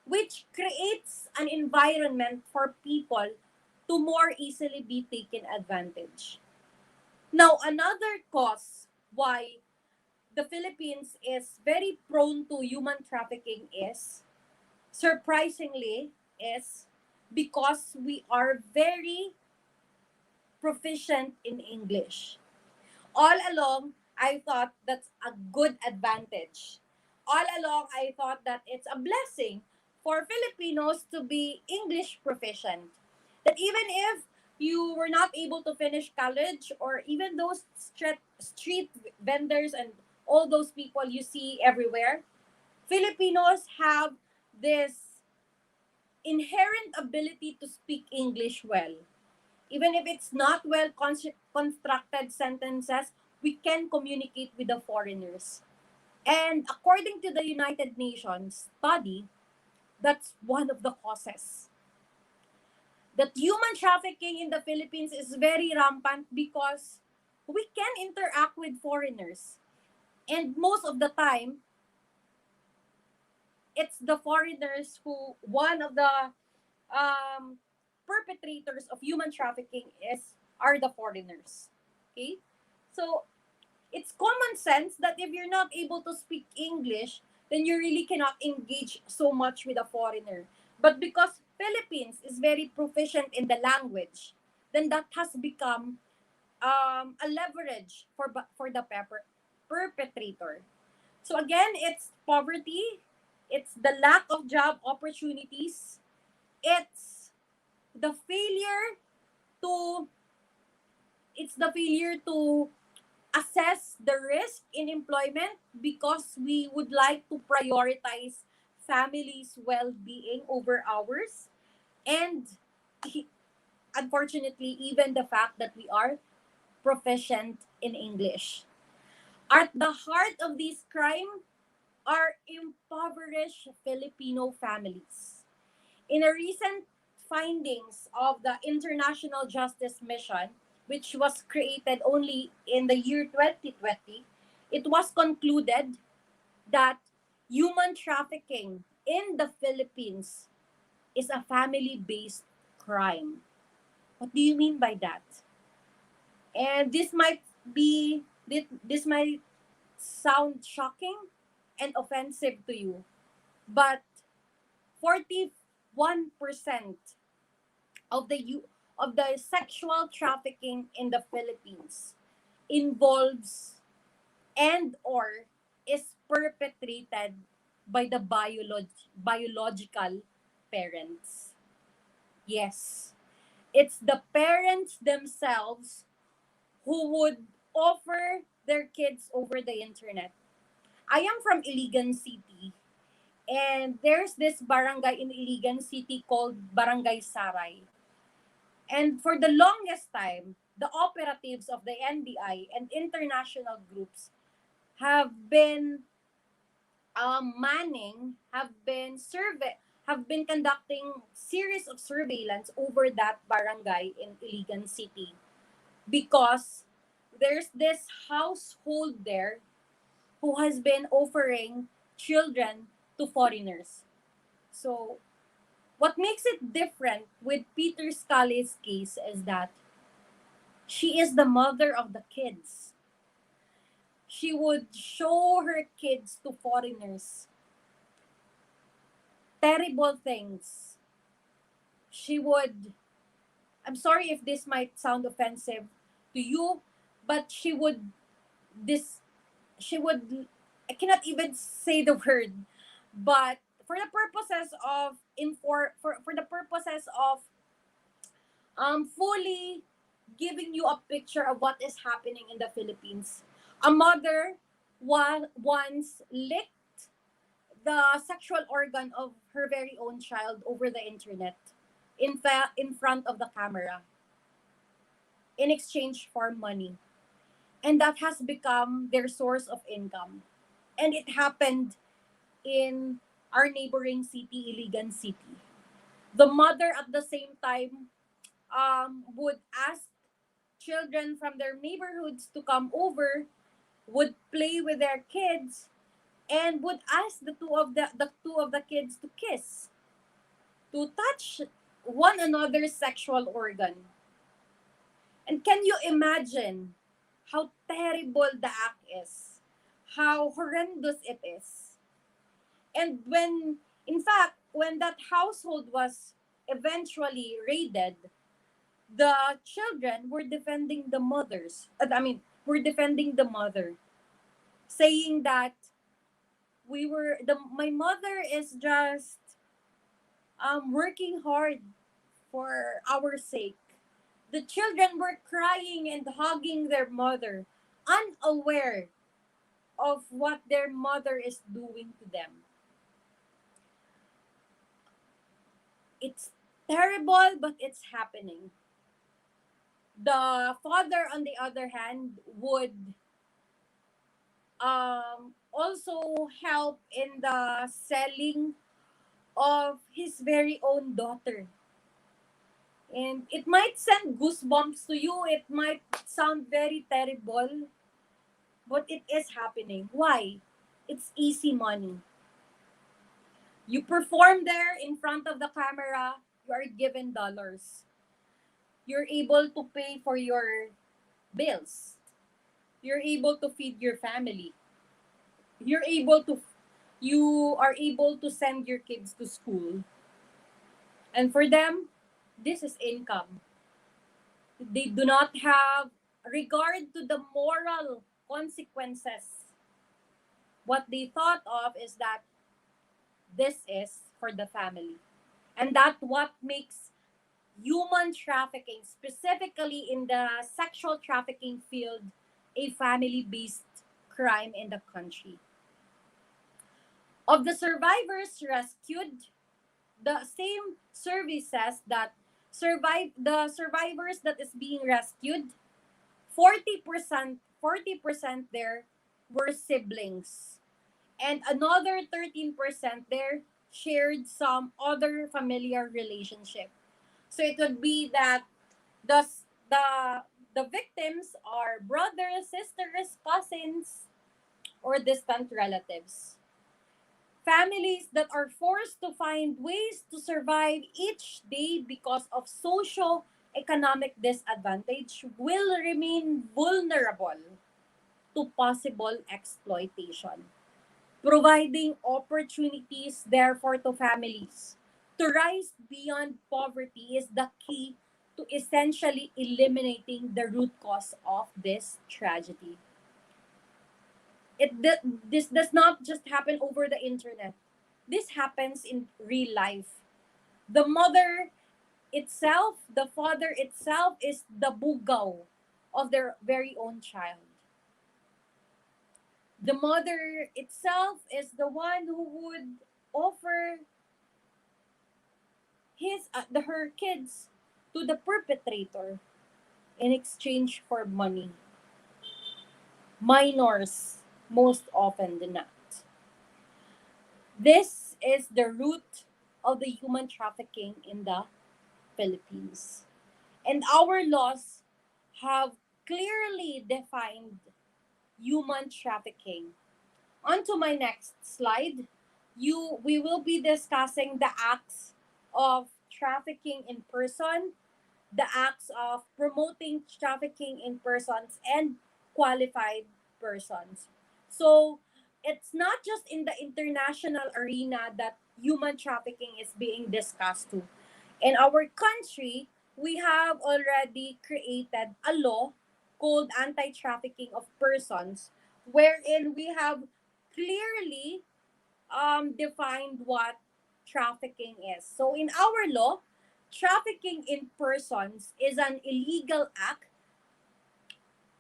which creates an environment for people to more easily be taken advantage. Now, another cause why the Philippines is very prone to human trafficking is, surprisingly, is because we are very proficient in English. All along, I thought that's a good advantage. All along, I thought that it's a blessing for Filipinos to be English proficient. That even if you were not able to finish college, or even those street vendors and all those people you see everywhere, Filipinos have this inherent ability to speak English well. Even if it's not well constructed sentences, we can communicate with the foreigners. And according to the United Nations study, that's one of the causes. That human trafficking in the Philippines is very rampant because we can interact with foreigners. And most of the time, it's the foreigners who, one of the um, perpetrators of human trafficking are the foreigners. Okay? So it's common sense that if you're not able to speak English, then you really cannot engage so much with a foreigner. But because Philippines is very proficient in the language, then that has become a leverage for the perpetrator. So again, it's poverty, it's the lack of job opportunities, it's the failure to it's the failure to assess the risk in employment because we would like to prioritize families' well-being over ours, and unfortunately even the fact that we are proficient in English. At the heart of this crime are impoverished Filipino families. In a recent findings of the International Justice Mission, which was created only in the year 2020, it was concluded that human trafficking in the Philippines is a family-based crime. What do you mean by that? And this might sound shocking and offensive to you, but 41% of the sexual trafficking in the Philippines involves and or is perpetrated by the biological parents. Yes, it's the parents themselves who would offer their kids over the internet. I am from Iligan City, and there's this barangay in Iligan City called Barangay Saray. And for the longest time, the operatives of the NBI and international groups have been have been conducting series of surveillance over that barangay in Iligan City because there's this household there who has been offering children to foreigners. So what makes it different with Peter Scully's case is that she is the mother of the kids. She would show her kids to foreigners. Terrible things. She would, I'm sorry if this might sound offensive to you, but this, she would, I cannot even say the word, but for the purposes of, for the purposes of fully giving you a picture of what is happening in the Philippines. A mother once licked the sexual organ of her very own child over the internet in front of the camera in exchange for money. And that has become their source of income. And it happened in our neighboring city, Iligan City. The mother at the same time would ask children from their neighborhoods to come over, would play with their kids, and would ask the two of the kids to kiss, to touch one another's sexual organ. And can you imagine how terrible the act is? How horrendous it is? And in fact, when that household was eventually raided, the children were defending the were defending the mother, saying that my mother is just working hard for our sake. The children were crying and hugging their mother, unaware of what their mother is doing to them. It's terrible, but it's happening. The father, on the other hand, would also help in the selling of his very own daughter. And it might send goosebumps to you. It might sound very terrible, but it is happening. Why? It's easy money. You perform there in front of the camera, you are given dollars. You're able to pay for your bills. You're able to feed your family. You are able to send your kids to school. And for them, this is income. They do not have regard to the moral consequences. What they thought of is that this is for the family. And that what makes human trafficking, specifically in the sexual trafficking field, a family-based crime in the country. Of the survivors rescued, the same survey says that the survivors that is being rescued, 40% there were siblings, and another 13% there shared some other familiar relationship. So it would be that the the the victims are brothers, sisters, cousins, or distant relatives. Families that are forced to find ways to survive each day because of socio-economic disadvantage will remain vulnerable to possible exploitation. Providing opportunities, therefore, to families to rise beyond poverty is the key to essentially eliminating the root cause of this tragedy. This does not just happen over the internet. This happens in real life. The mother itself, the father itself is the bugaw of their very own child. The mother itself is the one who would offer her kids to the perpetrator in exchange for money. Minors, most often than not. This is the root of the human trafficking in the Philippines. And our laws have clearly defined human trafficking. On to my next slide. We will be discussing the acts of trafficking in person, the acts of promoting trafficking in persons, and qualified persons. So it's not just in the international arena that human trafficking is being discussed too. In our country, we have already created a law called Anti-Trafficking of Persons, wherein we have clearly defined what trafficking is. So in our law, trafficking in persons is an illegal act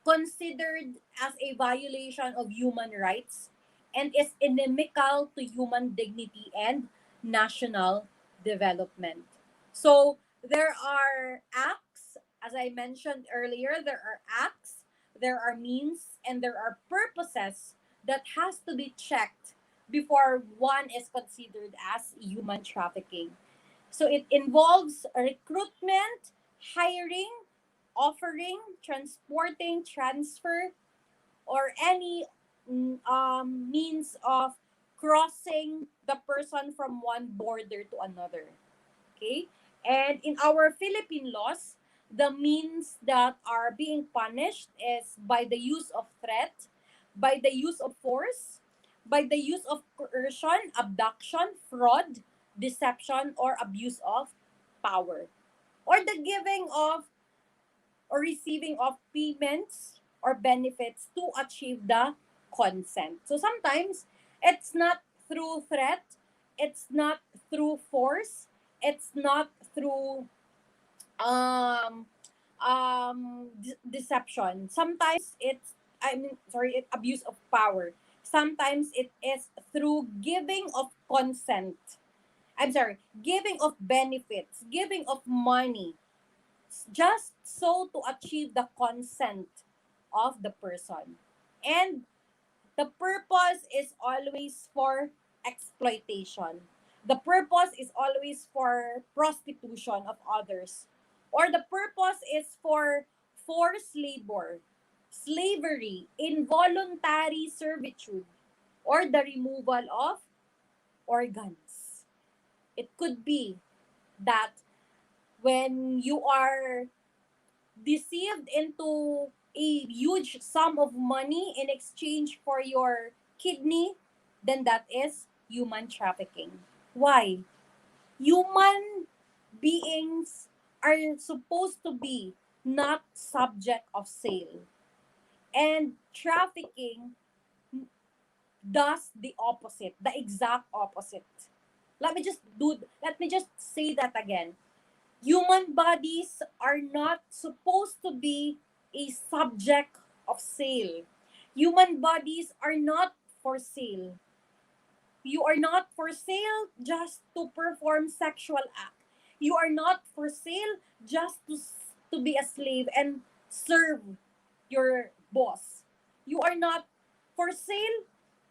considered as a violation of human rights and is inimical to human dignity and national development. So there are acts, as I mentioned earlier, there are acts, there are means, and there are purposes that has to be checked before one is considered as human trafficking. So it involves recruitment, hiring, offering, transporting, transfer, or any means of crossing the person from one border to another. Okay? And in our Philippine laws, the means that are being punished is by the use of threat, by the use of force, by the use of coercion, abduction, fraud, deception, or abuse of power, or the giving of or receiving of payments or benefits to achieve the consent. So sometimes it's not through threat, it's not through force, it's not through um deception. Sometimes it's abuse of power. Sometimes it is through giving of consent. Giving of benefits, giving of money, just so to achieve the consent of the person. And the purpose is always for exploitation. The purpose is always for prostitution of others. Or the purpose is for forced labor, slavery, involuntary servitude, or the removal of organs. It could be that when you are deceived into a huge sum of money in exchange for your kidney, then that is human trafficking. Why? Human beings are supposed to be not subject of sale. And trafficking does the opposite, the exact opposite. Let me just say that again. Human bodies are not supposed to be a subject of sale. Human bodies are not for sale. You are not for sale just to perform sexual act. You are not for sale just to be a slave and serve your boss. You are not for sale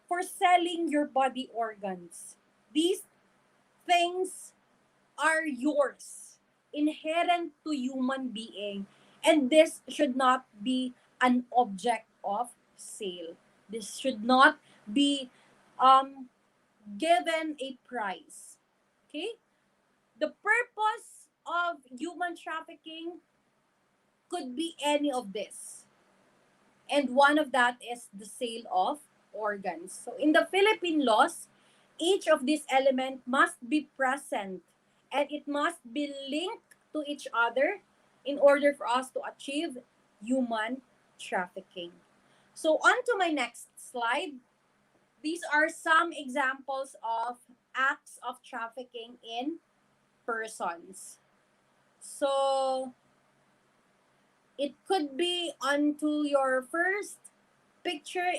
for selling your body organs. These things are yours, inherent to human being, and this should not be an object of sale. This should not be um, given a price. Okay? The purpose of human trafficking could be any of this. And one of that is the sale of organs. So in the Philippine laws, each of these elements must be present and it must be linked to each other in order for us to achieve human trafficking. So on to my next slide. These are some examples of acts of trafficking in persons. So it could be onto your first picture.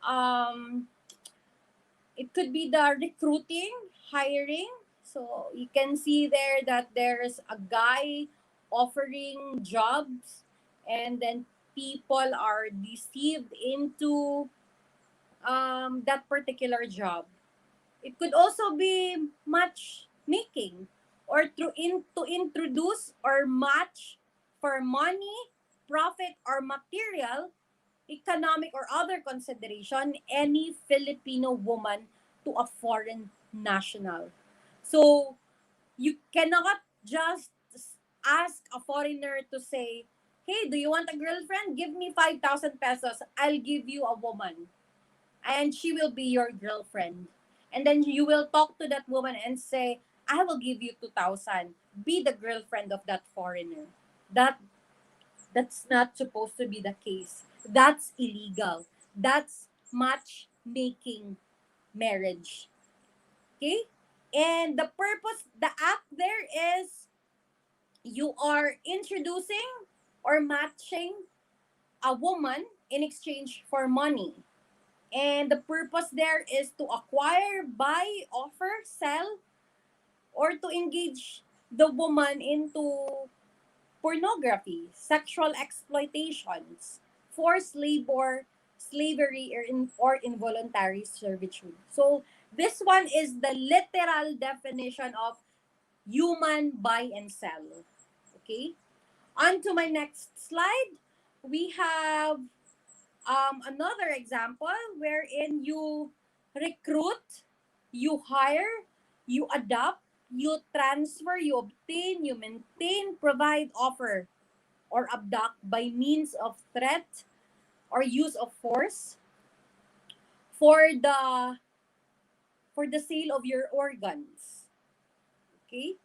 Um, it could be the recruiting, hiring. So you can see there that there's a guy offering jobs, and then people are deceived into that particular job. It could also be matchmaking or to introduce or match for money, profit, or material, economic, or other consideration any Filipino woman to a foreign national. So you cannot just ask a foreigner to say, "Hey, do you want a girlfriend? Give me 5,000 pesos. I'll give you a woman." And she will be your girlfriend. And then you will talk to that woman and say, "I will give you 2,000. Be the girlfriend of that foreigner." That that's not supposed to be the case. That's illegal. That's matchmaking marriage. Okay? And the act there is you are introducing or matching a woman in exchange for money. And the purpose there is to acquire, buy, offer, sell, or to engage the woman into pornography, sexual exploitations, forced labor, slavery, or involuntary servitude. So this one is the literal definition of human buy and sell. Okay? On to my next slide. We have another example wherein you recruit, you hire, you adopt, you transfer, you obtain, you maintain, provide, offer, or abduct by means of threat or use of force for the sale of your organs, okay,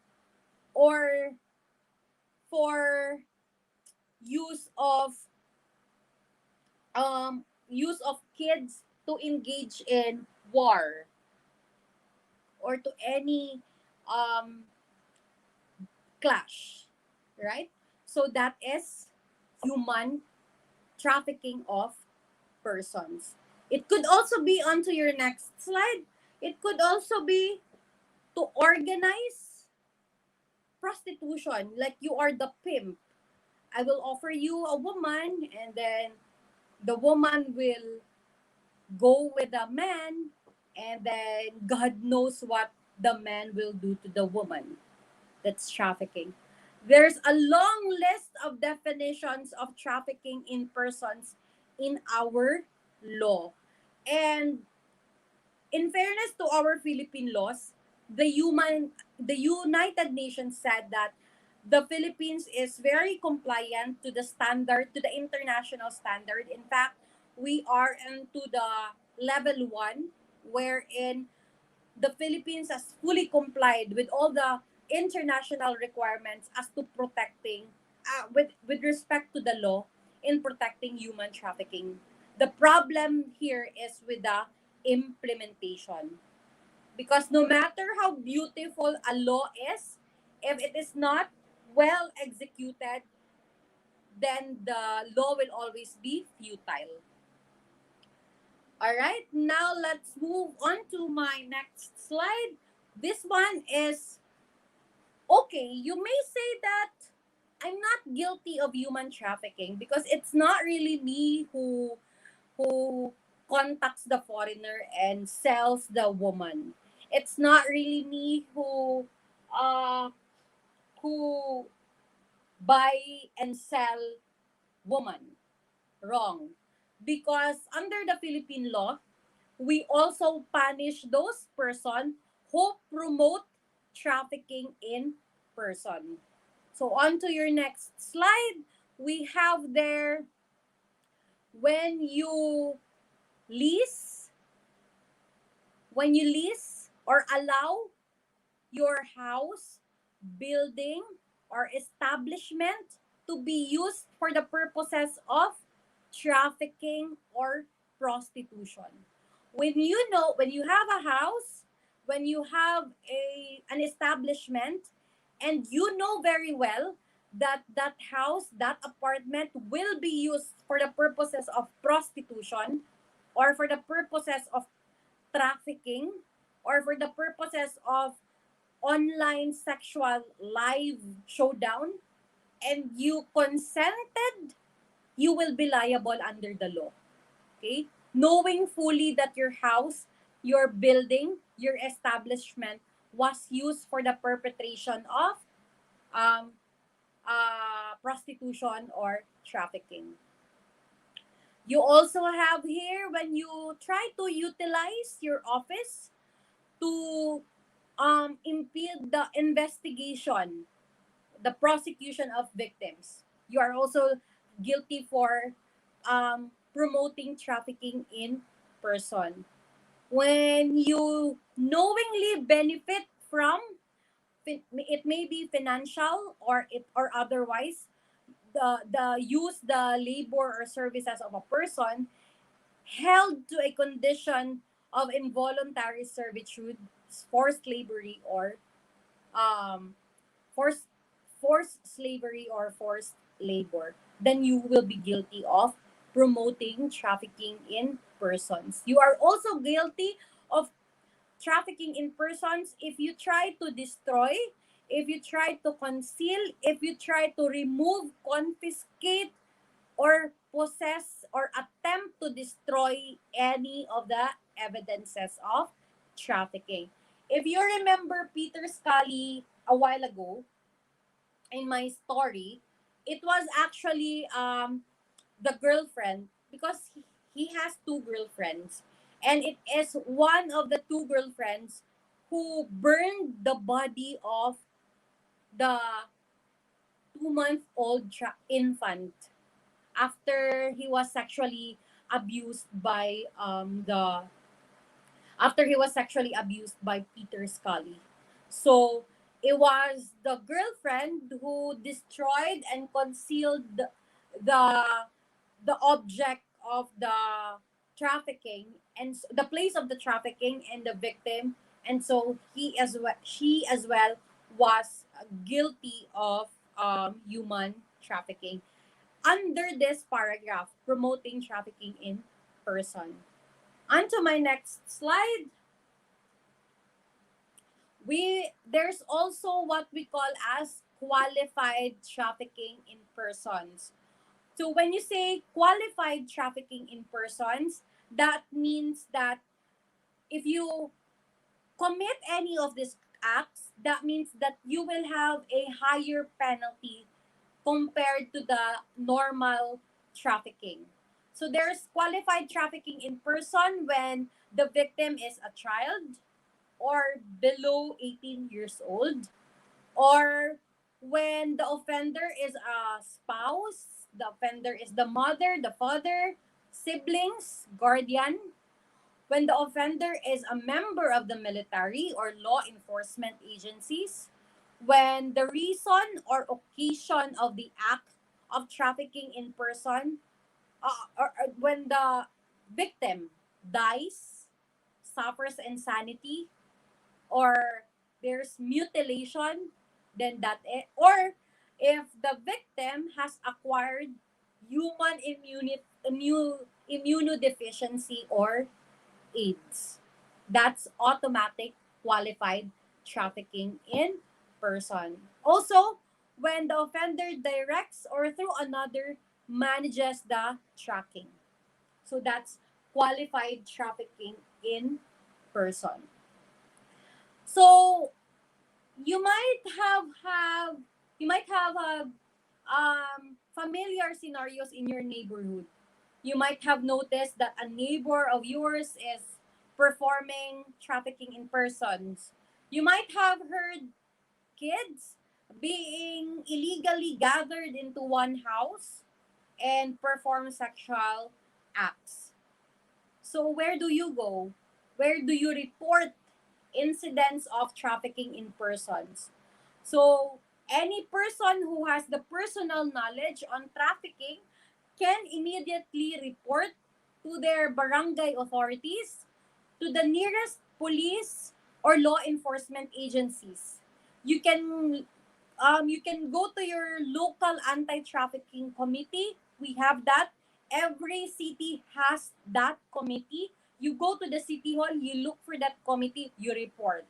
or for use of use of kids to engage in war or to any um, clash, right? So that is human trafficking of persons. It could also be onto your next slide. It could also be to organize prostitution, like you are the pimp. I will offer you a woman, and then the woman will go with a man, and then God knows what the man will do to the woman. That's trafficking. There's a long list of definitions of trafficking in persons in our law. And in fairness to our Philippine laws, the United Nations said that the Philippines is very compliant to the standard, to the international standard. In fact, we are into the level 1 wherein the Philippines has fully complied with all the international requirements as to protecting with respect to the law in protecting human trafficking. The problem here is with the implementation, because no matter how beautiful a law is, If it is not well executed, then the law will always be futile. All right, now let's move on to my next slide. This one is okay. You may say that I'm not guilty of human trafficking because it's not really me who contacts the foreigner and sells the woman. It's not really me uh who buy and sell woman. Wrong. Because under the Philippine law, we also punish those person who promote trafficking in person. So on to your next slide, we have there when you lease, when you lease or allow your house, building, or establishment to be used for the purposes of trafficking or prostitution. When you have a house, when you have an establishment, and you know very well that that house, that apartment will be used for the purposes of prostitution or for the purposes of trafficking or for the purposes of online sexual live showdown, and you consented, you will be liable under the law. Okay? Knowing fully that your house, your building, your establishment was used for the perpetration of um, prostitution or trafficking. You also have here when you try to utilize your office to impede the investigation, the prosecution of victims. You are also guilty for promoting trafficking in person. When you knowingly benefit from it may be financial or otherwise the use the labor or services of a person held to a condition of involuntary servitude, forced slavery, or um, forced forced slavery or forced labor, then you will be guilty of promoting trafficking in persons. You are also guilty of trafficking in persons if you try to destroy, if you try to conceal, if you try to remove, confiscate, or possess or attempt to destroy any of the evidences of trafficking. If you remember Peter Scully a while ago, in my story, it was actually the girlfriend because he has two girlfriends, and it is one of the two girlfriends who burned the body of the 2-month-old infant after he was sexually abused by the after he was sexually abused by Peter Scully. So it was the girlfriend who destroyed and concealed the the object of the trafficking and the place of the trafficking and the victim, and so she as well was guilty of human trafficking under this paragraph promoting trafficking in person. On to my next slide. There's also what we call as qualified trafficking in persons. So when you say qualified trafficking in persons, that means that if you commit any of these acts, that means that you will have a higher penalty compared to the normal trafficking. So there's qualified trafficking in person when the victim is a child or below 18 years old, or when the offender is a spouse, the offender is the mother, the father, siblings, guardian, when the offender is a member of the military or law enforcement agencies, when the reason or occasion of the act of trafficking in person, or when the victim dies, suffers insanity, or there's mutilation, then or if the victim has acquired human immunodeficiency or AIDS. That's automatic qualified trafficking in person. Also, when the offender directs or through another manages the tracking. So that's qualified trafficking in person. So you might have you might have familiar scenarios in your neighborhood. You might have noticed that a neighbor of yours is performing trafficking in persons. You might have heard kids being illegally gathered into one house and perform sexual acts. So where do you go? Where do you report incidents of trafficking in persons? So any person who has the personal knowledge on trafficking can immediately report to their barangay authorities, to the nearest police or law enforcement agencies. You can you can go to your local anti-trafficking committee. We have that. Every city has that committee. You go to the city hall, you look for that committee, you report.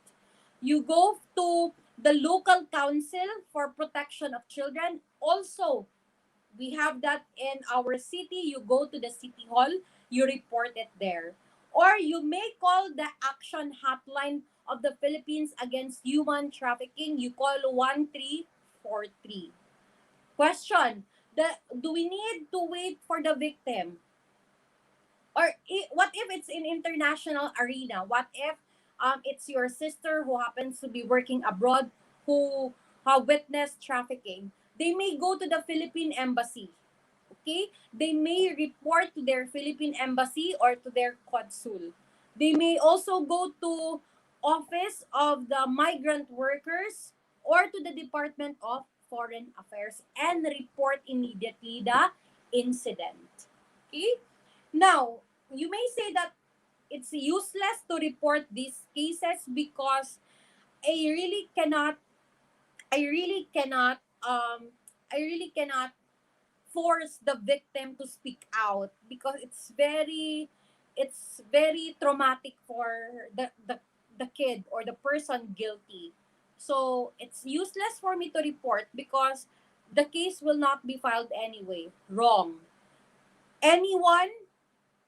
You go to the local council for protection of children. Also, we have that in our city. You go to the city hall, you report it there. Or you may call the action hotline of the Philippines against human trafficking. You call 1343. Question, do we need to wait for the victim? Or what if it's in international arena? What if it's your sister who happens to be working abroad who witnessed trafficking? They may go to the Philippine embassy. Okay? They may report to their Philippine embassy or to their consul. They may also go to office of the migrant workers or to the Department of Foreign Affairs and report immediately the incident. Okay? Now, you may say that it's useless to report these cases because I really cannot I really cannot um I really cannot force the victim to speak out because it's very traumatic for the kid or the person guilty. So it's useless for me to report because the case will not be filed anyway. Wrong. Anyone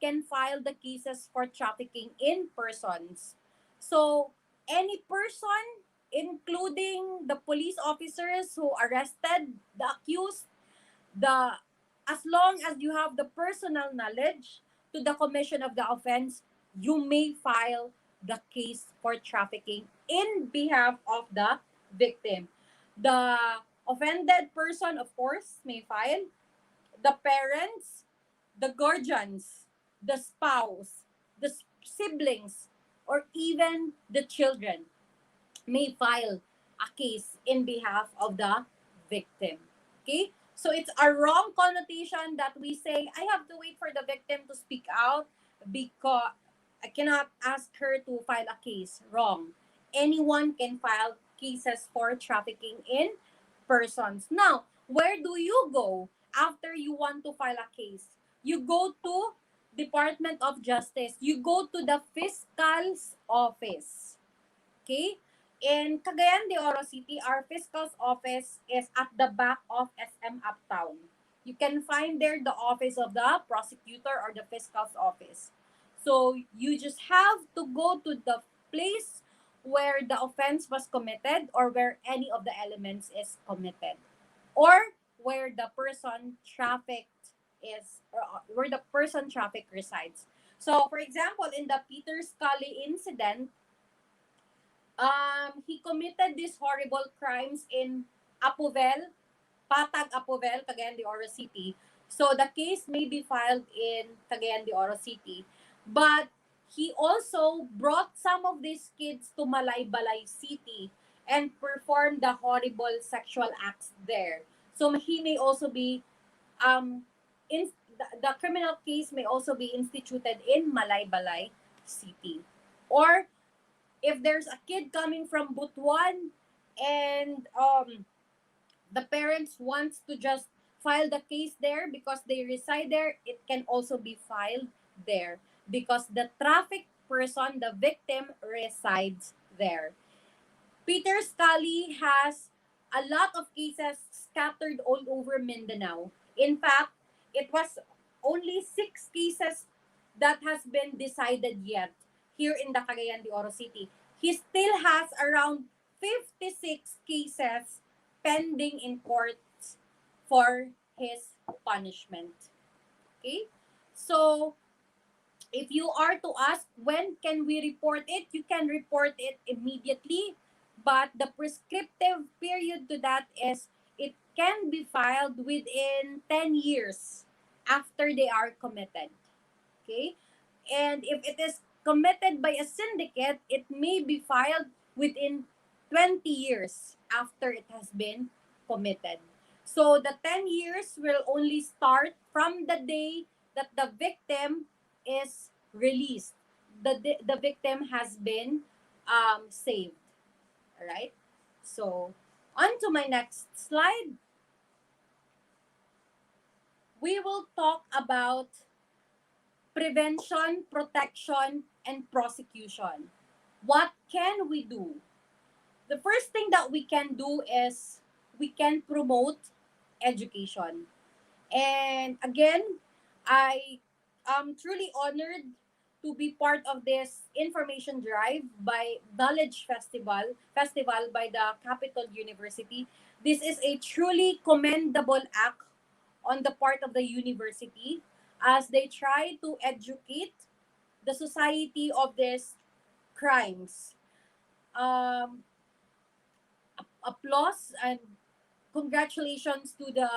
can file the cases for trafficking in persons. So any person, including the police officers who arrested the accused, the as long as you have the personal knowledge to the commission of the offense, you may file the case for trafficking in behalf of the victim. The offended person, of course, may file. The parents, the guardians, the spouse, the siblings, or even the children may file a case in behalf of the victim. Okay? So it's a wrong connotation that we say, I have to wait for the victim to speak out because I cannot ask her to file a case. Wrong. Anyone can file cases for trafficking in persons. Now, where do you go after you want to file a case? You go to Department of Justice. You go to the fiscal's office. Okay? In Cagayan de Oro City, our fiscal's office is at the back of SM Uptown. You can find there the office of the prosecutor or the fiscal's office. So you just have to go to the place where the offense was committed or where any of the elements is committed or where the person trafficked is or where the person trafficked resides. So for example, in the Peter Scully incident, he committed these horrible crimes in Apovel, Patag Apovel, Cagayan de Oro City. So the case may be filed in Cagayan de Oro City. But he also brought some of these kids to Malaybalay City and performed the horrible sexual acts there. So he may also be the criminal case may also be instituted in Malaybalay City. Or if there's a kid coming from Butuan and the parents wants to just file the case there because they reside there, it can also be filed there because the traffic person, the victim, resides there. Peter Scully has a lot of cases scattered all over Mindanao. In fact, it was only 6 cases that has been decided yet here in the Cagayan de Oro City. He still has around 56 cases pending in courts for his punishment. Okay? So, if you are to ask when can we report it, you can report it immediately. But the prescriptive period to that is it can be filed within 10 years after they are committed. Okay? And if it is committed by a syndicate, it may be filed within 20 years after it has been committed. So the 10 years will only start from the day that the victim is released. The victim has been saved. All right? So, on to my next slide. We will talk about prevention, protection, and prosecution. What can we do? The first thing that we can do is we can promote education. And again, I am truly honored to be part of this information drive by Knowledge Festival by the Capital University. This is a truly commendable act on the part of the university as they try to educate the society of these crimes. Um, Applause and congratulations to the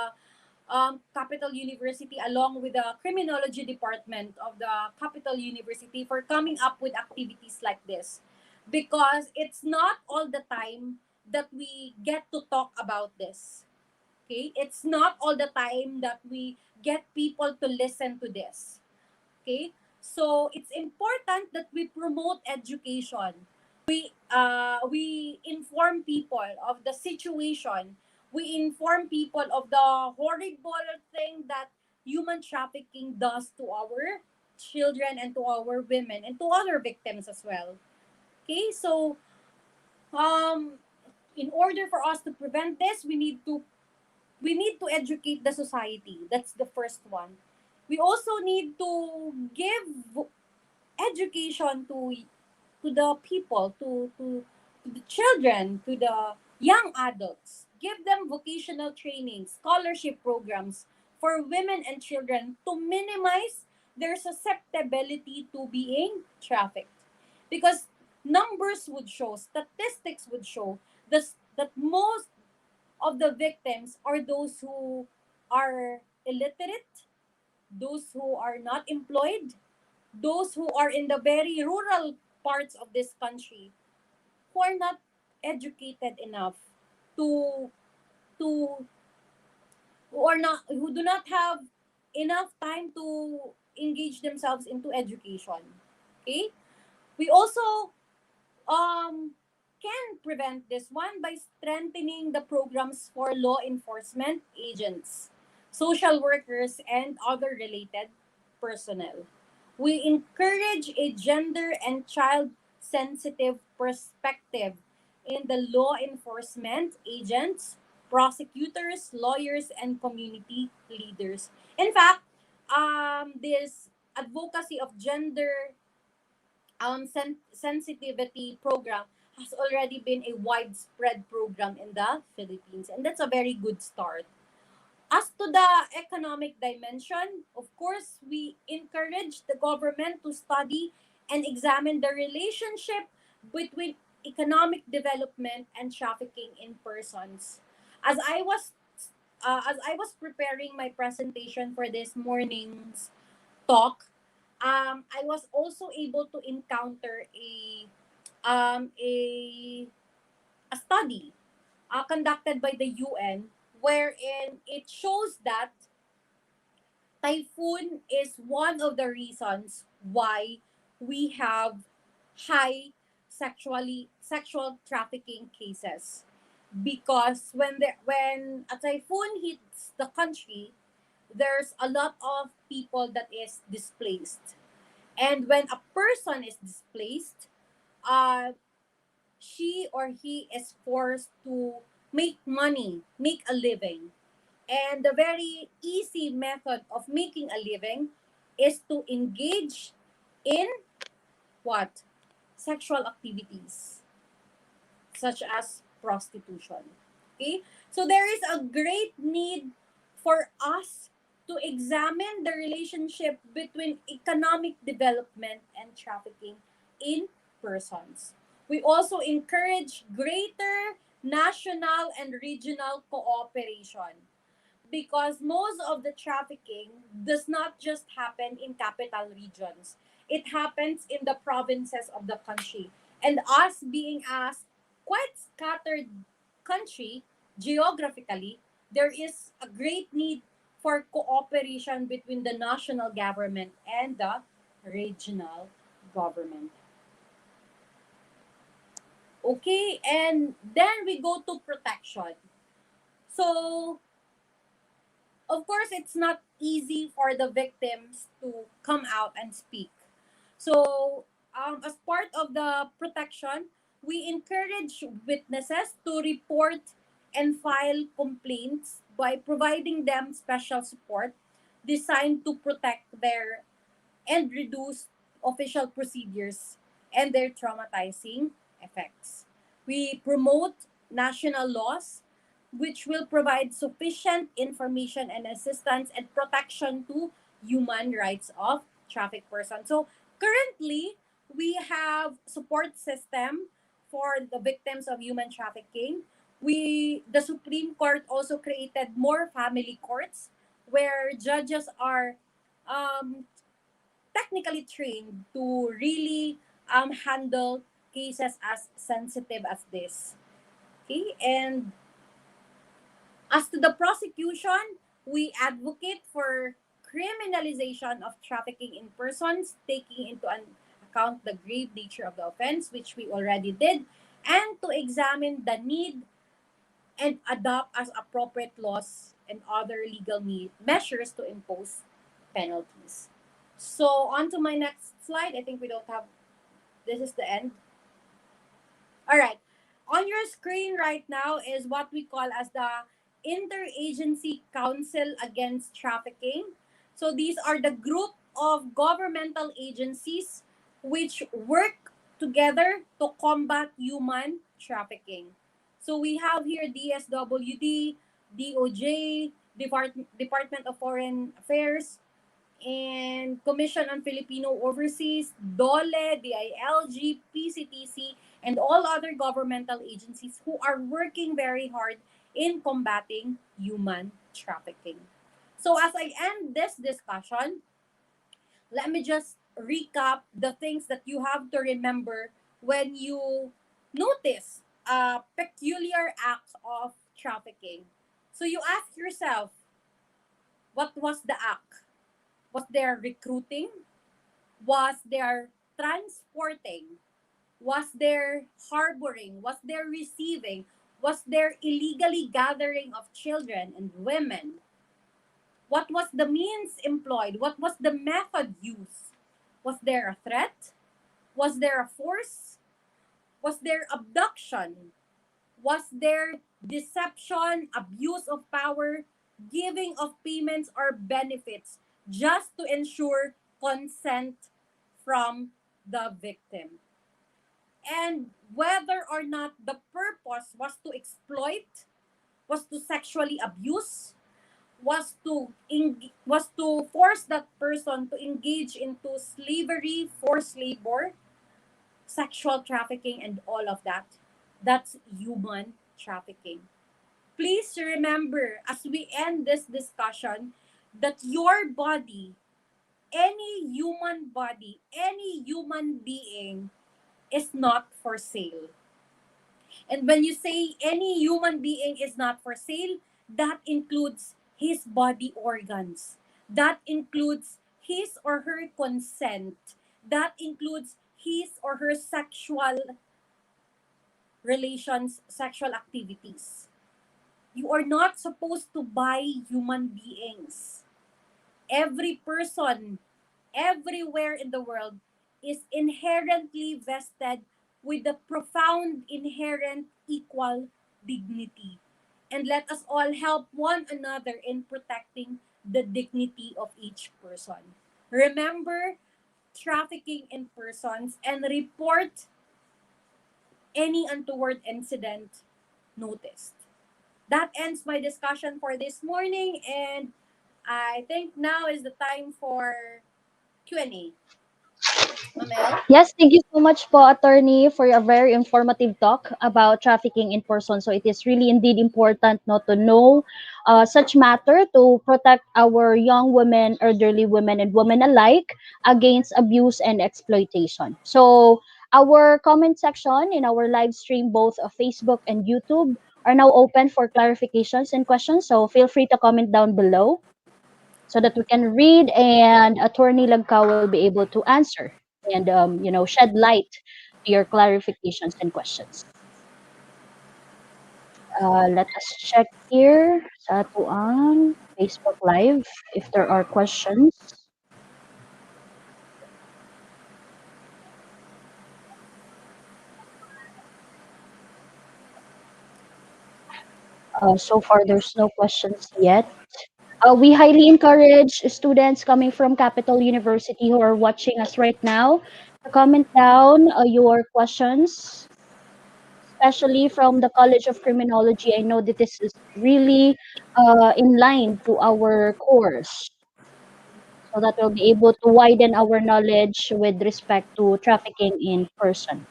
Capital University along with the Criminology Department of the Capital University for coming up with activities like this. Because it's not all the time that we get to talk about this. Okay? It's not all the time that we get people to listen to this. Okay? So it's important that we promote education. We inform people of the situation. We inform people of the horrible thing that human trafficking does to our children and to our women and to other victims as well. Okay, so um, in order for us to prevent this, we need to educate the society. That's the first one. We also need to give education to the people, to the children, to the young adults. Give them vocational training, scholarship programs for women and children to minimize their susceptibility to being trafficked. Because numbers would show, statistics would show that most of the victims are those who are illiterate, those who are not employed, those who are in the very rural parts of this country who are not educated enough to to who do not have enough time to engage themselves into education. Okay, we also um can prevent this one by strengthening the programs for law enforcement agents, social workers, and other related personnel. We encourage a gender and child sensitive perspective in the law enforcement agents, prosecutors, lawyers, and community leaders. In fact, this advocacy of gender sensitivity program has already been a widespread program in the Philippines, and that's a very good start. As to the economic dimension, of course, we encourage the government to study and examine the relationship between economic development and trafficking in persons. As I was as I was preparing my presentation for this morning's talk, I was also able to encounter um, a a study conducted by the UN wherein it shows that typhoon is one of the reasons why we have high sexual trafficking cases. because when a typhoon hits the country, there's a lot of people that is displaced. And when a person is displaced, uh, she or he is forced to make money, make a living. And the very easy method of making a living is to engage in what? Sexual activities, such as prostitution. Okay? So there is a great need for us to examine the relationship between economic development and trafficking in persons. We also encourage greater national and regional cooperation because most of the trafficking does not just happen in capital regions. It happens in the provinces of the country. And us being as quite scattered country geographically, there is a great need for cooperation between the national government and the regional government. Okay, and then we go to protection. So of course, it's not easy for the victims to come out and speak. So, as part of the protection, we encourage witnesses to report and file complaints by providing them special support designed to protect their and reduce official procedures and their traumatizing effects. We promote national laws which will provide sufficient information and assistance and protection to human rights of trafficked persons. So currently, we have support system for the victims of human trafficking. The Supreme Court also created more family courts where judges are um, technically trained to really handle cases as sensitive as this. Okay, and as to the prosecution, we advocate for criminalization of trafficking in persons, taking into account the grave nature of the offense, which we already did, and to examine the need and adopt as appropriate laws and other legal measures to impose penalties. So on to my next slide. I think we don't have, this is the end. All right. On your screen right now is what we call as the Interagency Council Against Trafficking. So these are the group of governmental agencies which work together to combat human trafficking. So we have here DSWD, DOJ, Department of Foreign Affairs, and Commission on Filipino Overseas, DOLE, DILG, PCTC, and all other governmental agencies who are working very hard in combating human trafficking. So as I end this discussion, let me just recap the things that you have to remember when you notice a peculiar act of trafficking. So you ask yourself, what was the act? Was there recruiting? Was there transporting? Was there harboring? Was there receiving? Was there illegally gathering of children and women? What was the means employed? What was the method used? Was there a threat? Was there a force? Was there abduction? Was there deception, abuse of power, giving of payments or benefits just to ensure consent from the victim? And whether or not the purpose was to exploit, was to sexually abuse, was to force that person to engage into slavery, forced labor, sexual trafficking, and all of that. That's human trafficking. Please remember as we end this discussion that your body, any human being is not for sale. And when you say any human being is not for sale, that includes his body organs. That includes his or her consent. That includes his or her sexual relations, sexual activities. You are not supposed to buy human beings. Every person, everywhere in the world, is inherently vested with the profound inherent equal dignity. And let us all help one another in protecting the dignity of each person. Remember, trafficking in persons and report any untoward incident noticed. That ends my discussion for this morning, and I think now is the time for Q&A. Mamel? Yes, thank you so much po, attorney, for a very informative talk about trafficking in person. So it is really indeed important not to know such matter to protect our young women, elderly women, and women alike against abuse and exploitation. So our comment section in our live stream, both Facebook and YouTube, are now open for clarifications and questions. So feel free to comment down below so that we can read and Attorney Lagka will be able to answer and shed light to your clarifications and questions. Let us check here sa atuang Facebook Live if there are questions. So far, there's no questions yet. We highly encourage students coming from Capital University who are watching us right now to comment down your questions, especially from the College of Criminology. I know that this is really in line to our course, so that we'll be able to widen our knowledge with respect to trafficking in person.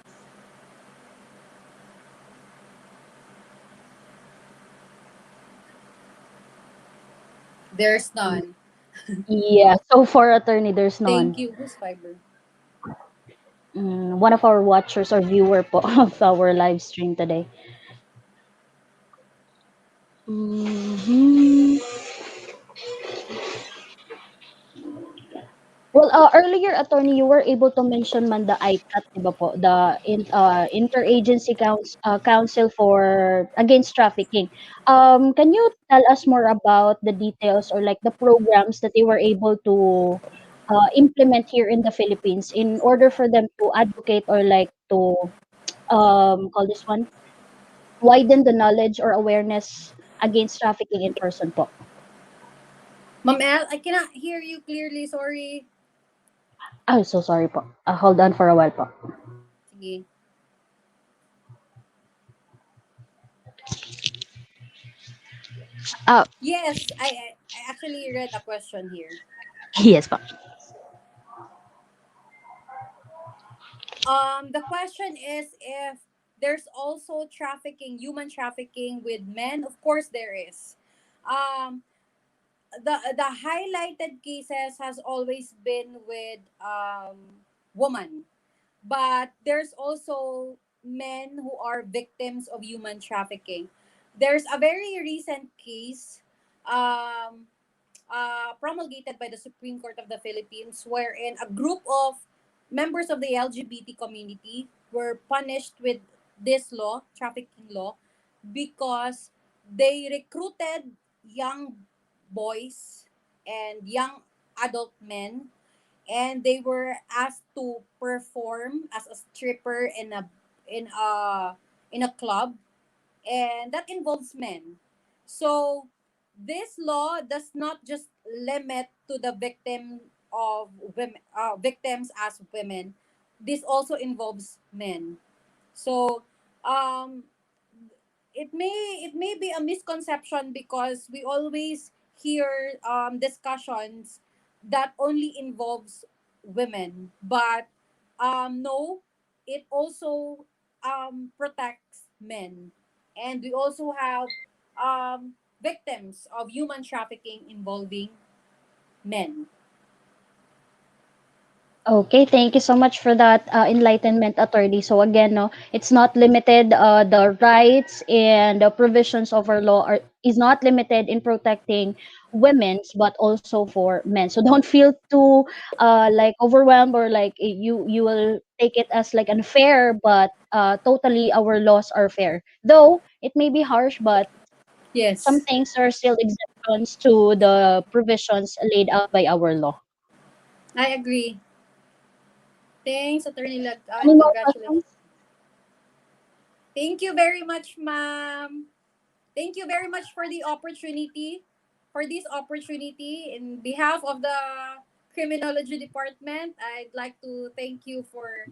There's none. Yeah, so far, attorney, there's Thank none. you. Who's Fiber? One of our watchers or viewer po of our live stream today. Mhm. Well, earlier, attorney, you were able to mention man the ICAT, di ba po? Interagency Council for Against Trafficking. Can you tell us more about the details or like the programs that they were able to implement here in the Philippines in order for them to advocate or like to call this one widen the knowledge or awareness against trafficking in person po? Mamel, I cannot hear you clearly. Sorry. Oh, so sorry po. Hold on for a while po. Sige. Uh, Yes, I actually read a question here. yes po. The question is if there's also trafficking, human trafficking with men. Of course, there is. Um, the highlighted cases has always been with women, but there's also men who are victims of human trafficking. There's a very recent case um, promulgated by the Supreme Court of the Philippines, wherein a group of members of the LGBT community were punished with this law, trafficking law, because they recruited young boys and young adult men, and they were asked to perform as a stripper in a in a club, and that involves men. So this law does not just limit to the victims as women. This also involves men. So um, it may be a misconception because we always hear discussions that only involves women, but no, it also protects men, and we also have victims of human trafficking involving men. Okay, thank you so much for that enlightenment, attorney. So again, no, it's not limited. The rights and the provisions of our law is not limited in protecting women's but also for men. So don't feel too like overwhelmed, or like you will take it as like unfair, but totally our laws are fair. Though it may be harsh, but some Yes, things are still exceptions to the provisions laid out by our law. I agree. Thanks, Attorney Any and more congratulations. questions? Thank you very much, ma'am. Thank you very much for the opportunity, for this opportunity. In behalf of the Criminology Department, I'd like to thank you for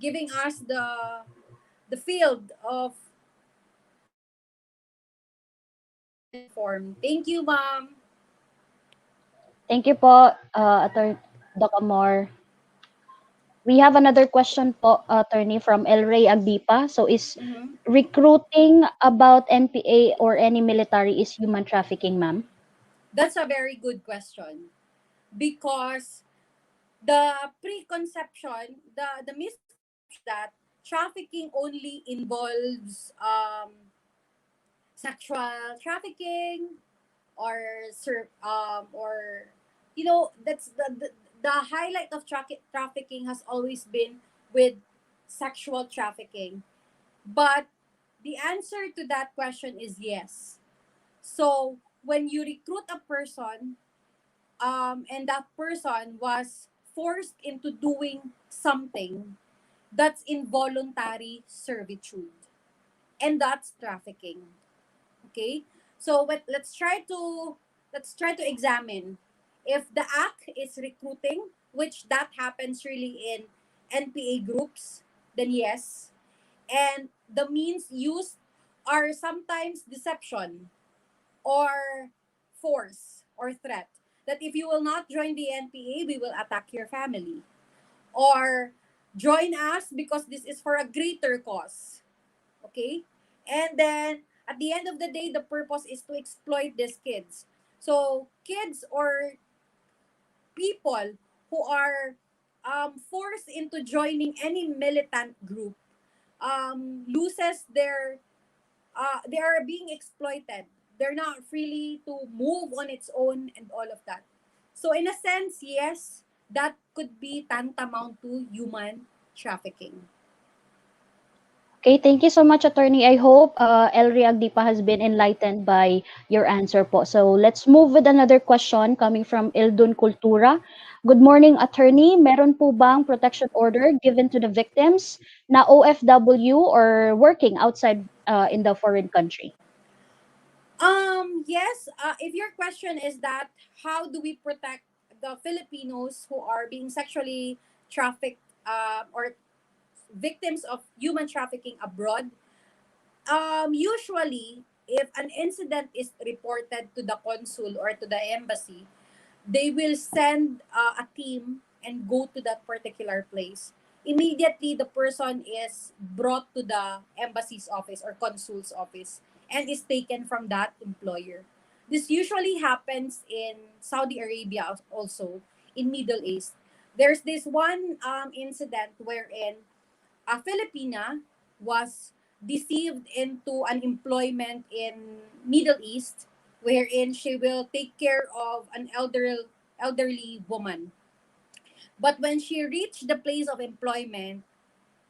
giving us the field of well informed. Thank you, ma'am. Thank you po, Doc Amor. We have another question po, attorney, from El Rey Agdipa. So is Mhm. recruiting about NPA or any military is human trafficking, ma'am? That's a very good question because the preconception, the misconception that trafficking only involves sexual trafficking or that's the highlight of trafficking has always been with sexual trafficking, but the answer to that question is yes. So when you recruit a person, and that person was forced into doing something, that's involuntary servitude, and that's trafficking. Okay, so let's try to examine if the act is recruiting, which that happens really in NPA groups, then yes. And the means used are sometimes deception or force or threat, that if you will not join the NPA, we will attack your family, or join us because this is for a greater cause. Okay, and then at the end of the day, the purpose is to exploit these kids. So kids or people who are forced into joining any militant group loses their they are being exploited. They're not freely to move on its own and all of that. So in a sense, yes, that could be tantamount to human trafficking. Okay, thank you so much, attorney. I hope El Riagdipa has been enlightened by your answer po. So let's move with another question coming from Ildun Kultura. Good morning, attorney. Meron po bang protection order given to the victims na OFW or working outside in the foreign country? Yes, if your question is that how do we protect the Filipinos who are being sexually trafficked or victims of human trafficking abroad, usually if an incident is reported to the consul or to the embassy, they will send a team and go to that particular place. Immediately, the person is brought to the embassy's office or consul's office and is taken from that employer. This usually happens in Saudi Arabia also, in Middle East. There's this one incident wherein a Filipina was deceived into an employment in Middle East wherein she will take care of an elderly woman. But when she reached the place of employment,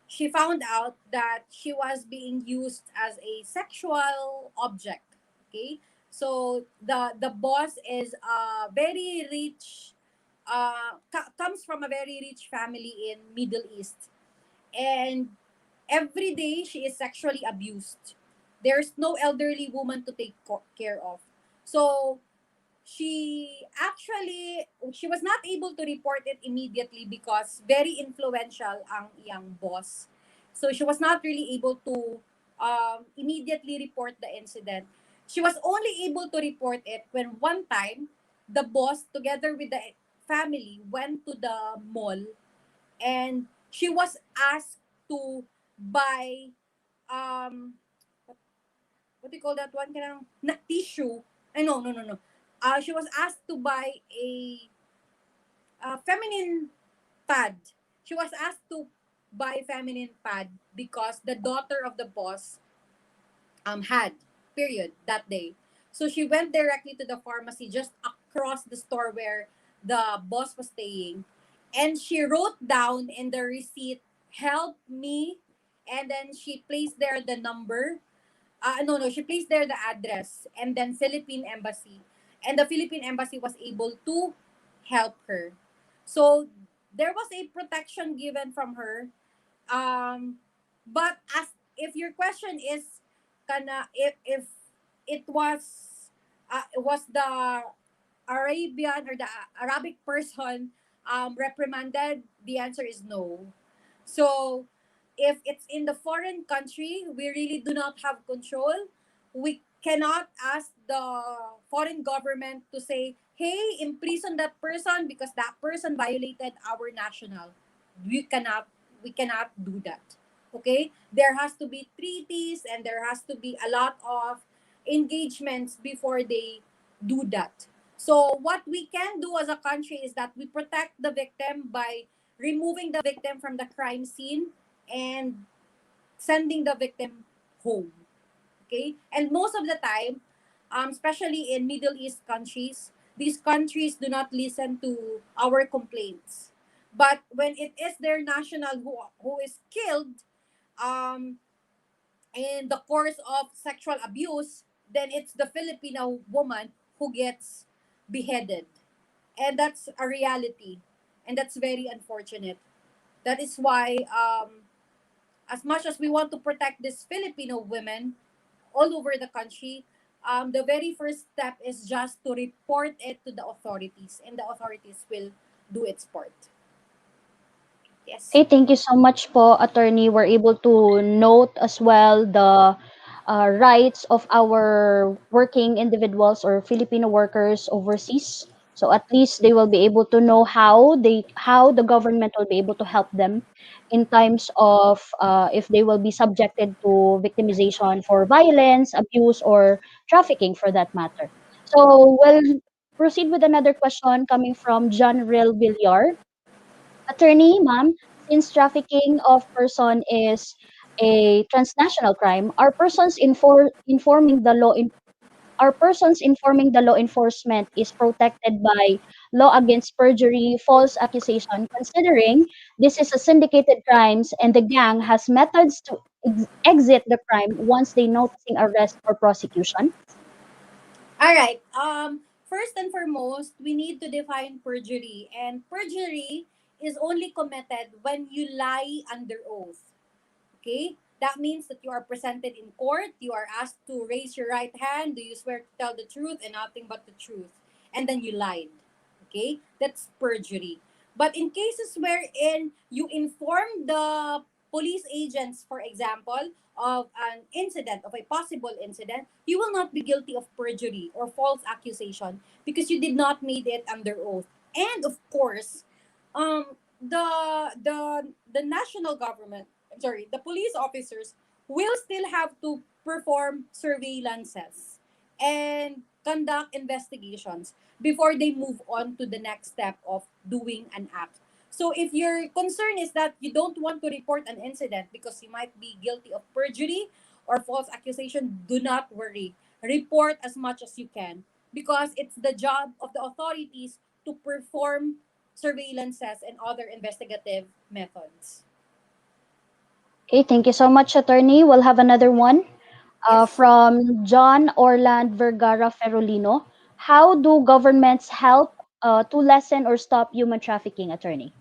she found out that she was being used as a sexual object. Okay? So the boss is a very rich comes from a very rich family in Middle East, and every day she is sexually abused. There's no elderly woman to take care of. So she was not able to report it immediately because very influential ang iyang boss. So she was not really able to immediately report the incident. She was only able to report it when one time the boss together with the family went to the mall, and she was asked to buy um what do you call that one, kanang tissue. No. She was asked to buy a feminine pad. She was asked to buy feminine pad because the daughter of the boss had period that day. So she went directly to the pharmacy just across the store where the boss was staying. And she wrote down in the receipt, help me. And then she placed there the number. No, no, she placed there the address and then Philippine Embassy. And the Philippine Embassy was able to help her. So there was a protection given from her. Um, but as if your question is, if it was the Arabian or the Arabic person reprimanded, the answer is no. So if it's in the foreign country, we really do not have control. We cannot ask the foreign government to say, hey, imprison that person because that person violated our national. We cannot we cannot do that. Okay? There has to be treaties and there has to be a lot of engagements before they do that. So what we can do as a country is that we protect the victim by removing the victim from the crime scene and sending the victim home. Okay? And most of the time, especially in Middle East countries, these countries do not listen to our complaints. But when it is their national who is killed um, in the course of sexual abuse, then it's the Filipino woman who gets beheaded. And that's a reality. And that's very unfortunate. That is why, as much as we want to protect these Filipino women all over the country, the very first step is just to report it to the authorities, and the authorities will do its part. Yes. Okay, thank you so much po, attorney. We're able to note as well the rights of our working individuals or Filipino workers overseas. So at least they will be able to know how the government will be able to help them in times of if they will be subjected to victimization for violence, abuse, or trafficking for that matter. So we'll proceed with another question coming from John Real Villar. Attorney, ma'am, since trafficking of person is a transnational crime, are persons informing the law enforcement is protected by law against perjury, false accusation, considering this is a syndicated crimes and the gang has methods to exit the crime once they noticing arrest or prosecution? All right. First and foremost, we need to define perjury. And perjury is only committed when you lie under oath. Okay? That means that you are presented in court, you are asked to raise your right hand, do you swear to tell the truth and nothing but the truth? And then you lied. Okay? That's perjury. But in cases wherein you inform the police agents, for example, of an incident, of a possible incident, you will not be guilty of perjury or false accusation because you did not made it under oath. And of course, the national government, I'm sorry, the police officers will still have to perform surveillances and conduct investigations before they move on to the next step of doing an act. So if your concern is that you don't want to report an incident because you might be guilty of perjury or false accusation, do not worry. Report as much as you can because it's the job of the authorities to perform surveillances and other investigative methods. Okay, thank you so much, attorney. We'll have another one. Yes. From John Orland Vergara Ferolino. How do governments help to lessen or stop human trafficking, attorney?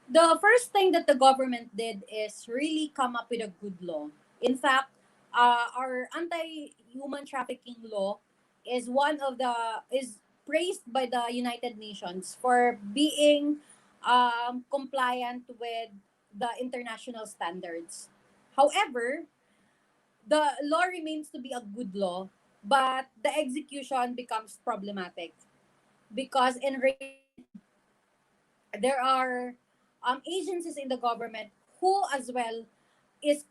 The first thing that the government did is really come up with a good law. In fact, our anti-human trafficking law is one of the is praised by the United Nations for being compliant with the international standards. However, the law remains to be a good law, but the execution becomes problematic because in reality, there are agencies in the government who as well is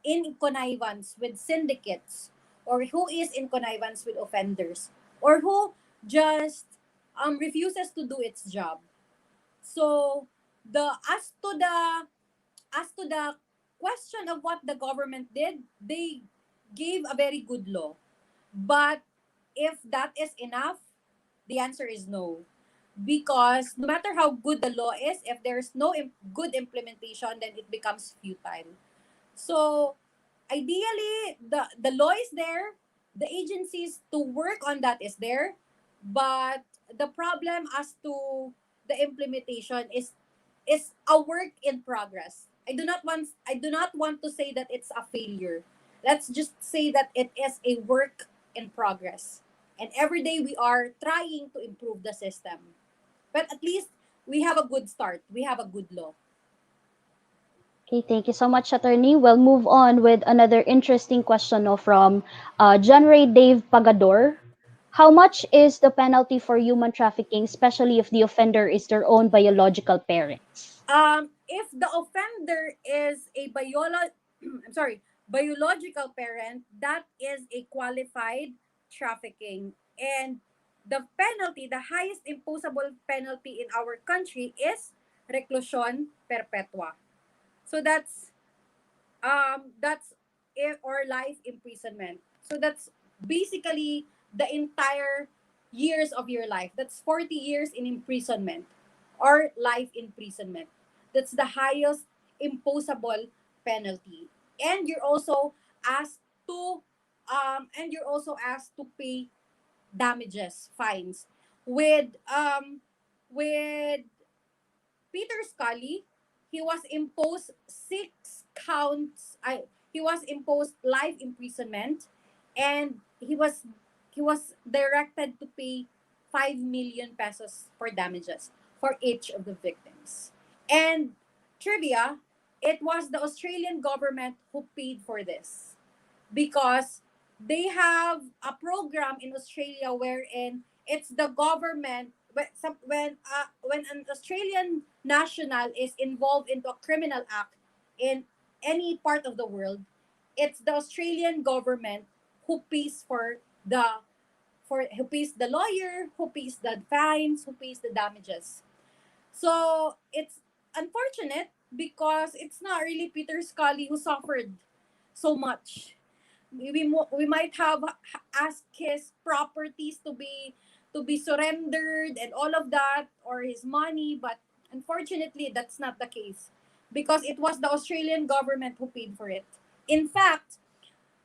in connivance with syndicates or who is in connivance with offenders or who just refuses to do its job. So the as to the question of what the government did, they gave a very good law. But if that is enough, the answer is no. Because no matter how good the law is, if there's no good implementation, then it becomes futile. So ideally, the law is there, the agencies to work on that is there, but the problem as to the implementation is a work in progress. I do not want to say that it's a failure. Let's just say that it is a work in progress. And every day we are trying to improve the system. But at least we have a good start. We have a good law. Okay, thank you so much, Attorney. We'll move on with another interesting question no, from John Ray Dave Pagador. How much is the penalty for human trafficking, especially if the offender is their own biological parents? If the offender is a I'm sorry, biological parent, that is a qualified trafficking, and the penalty, the highest imposable penalty in our country is reclusion perpetua. So that's or life imprisonment. So that's basically the entire years of your life. That's 40 years in imprisonment or life imprisonment. That's the highest imposable penalty. And you're also asked to pay damages, fines. With Peter Scully, he was imposed 6 counts. He was imposed life imprisonment, and he was directed to pay 5 million pesos for damages for each of the victims. And trivia, it was the Australian government who paid for this because they have a program in Australia wherein it's the government when an Australian national is involved into a criminal act in any part of the world, it's the Australian government who pays who pays the lawyer, who pays the fines, who pays the damages. So it's unfortunate because it's not really Peter Scully who suffered so much. We might have asked his properties to be surrendered and all of that, or his money, but unfortunately that's not the case because it was the Australian government who paid for it. In fact,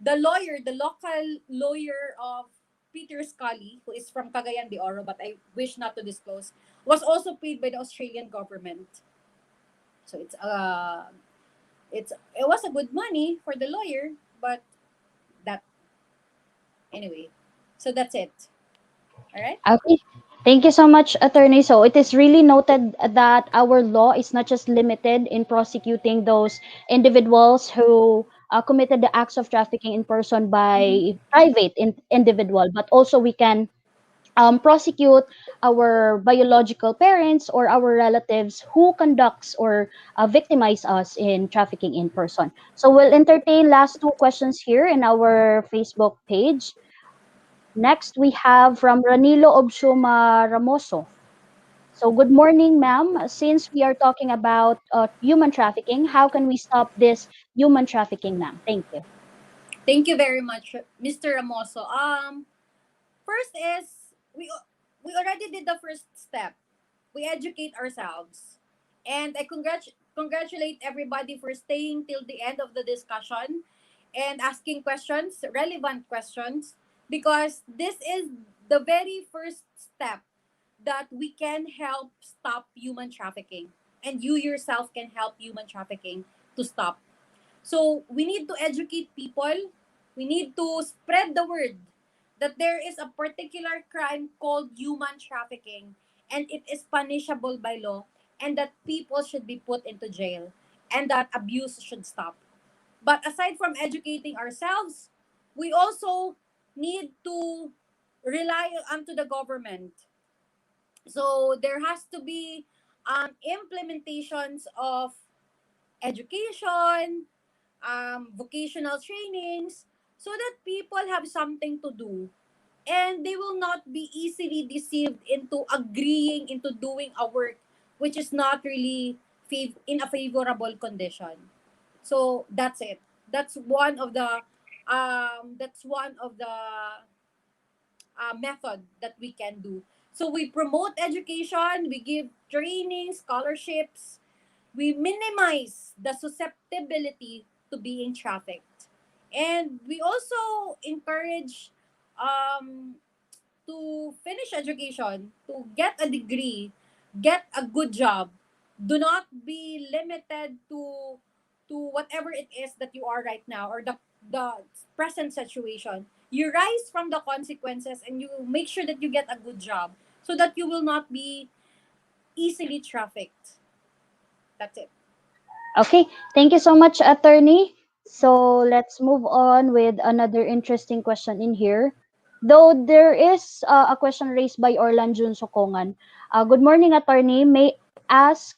the local lawyer of Peter Scully, who is from Cagayan de Oro, but I wish not to disclose, was also paid by the Australian government. So it was a good money for the lawyer, but that anyway. So that's it. All right. Okay. Thank you so much, Attorney. So it is really noted that our law is not just limited in prosecuting those individuals who committed the acts of trafficking in person Mm-hmm. by private individual, but also we can prosecute our biological parents or our relatives who conducts or victimize us in trafficking in person. So we'll entertain last two questions here in our Facebook page. Next, we have from Ranilo Obshuma Ramoso. So, good morning, ma'am. Since we are talking about human trafficking, how can we stop this human trafficking, ma'am? Thank you. Thank you very much, Mr. Ramoso. First is we already did the first step. We educate ourselves, and I congratulate everybody for staying till the end of the discussion and asking questions, relevant questions, because this is the very first step that we can help stop human trafficking, and you yourself can help human trafficking to stop. So we need to educate people. We need to spread the word that there is a particular crime called human trafficking, and it is punishable by law, and that people should be put into jail, and that abuse should stop. But aside from educating ourselves, we also need to rely onto the government. So there has to be implementations of education, vocational trainings, so that people have something to do and they will not be easily deceived into agreeing into doing a work which is not really in a favorable condition. So that's it. That's one of the method that we can do. So we promote education, we give training, scholarships, we minimize the susceptibility to being trafficked. And we also encourage um, to finish education, to get a degree, get a good job. Do not be limited to whatever it is that you are right now, or the present situation. You rise from the consequences and you make sure that you get a good job so that you will not be easily trafficked. That's it. Okay, thank you so much, attorney. So let's move on with another interesting question in here. Though there is a question raised by Orlan Jun Sokongan. Good morning, attorney. Ask,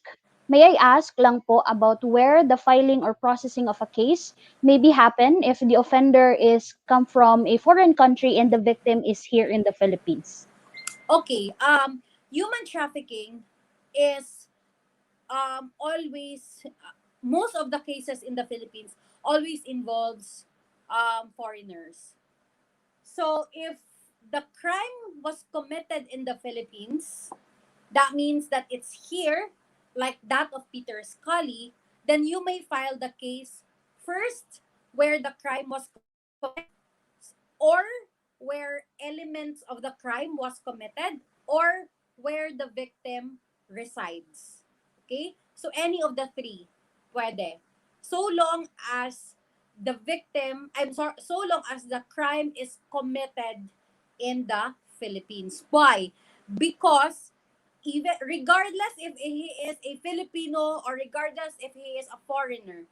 may I ask lang po about where the filing or processing of a case maybe happen if the offender is come from a foreign country and the victim is here in the Philippines? Okay, human trafficking is always most of the cases in the Philippines always involves foreigners. So if the crime was committed in the Philippines, that means that it's here, like that of Peter Scully, then you may file the case first where the crime was committed, or where elements of the crime was committed, or where the victim resides. Okay? So any of the three, pwede. So long as the victim, I'm sorry, so long as the crime is committed in the Philippines. Why? Because even regardless if he is a Filipino or regardless if he is a foreigner,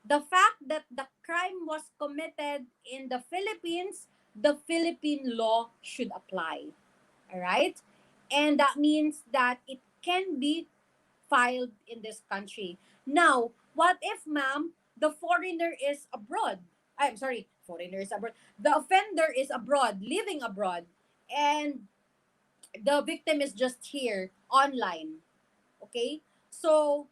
the fact that the crime was committed in the Philippines, the Philippine law should apply. All right? And that means that it can be filed in this country. Now, what if, ma'am, the foreigner is abroad? I'm sorry, foreigner is abroad. The offender is abroad, living abroad, and the victim is just here online. Okay? So,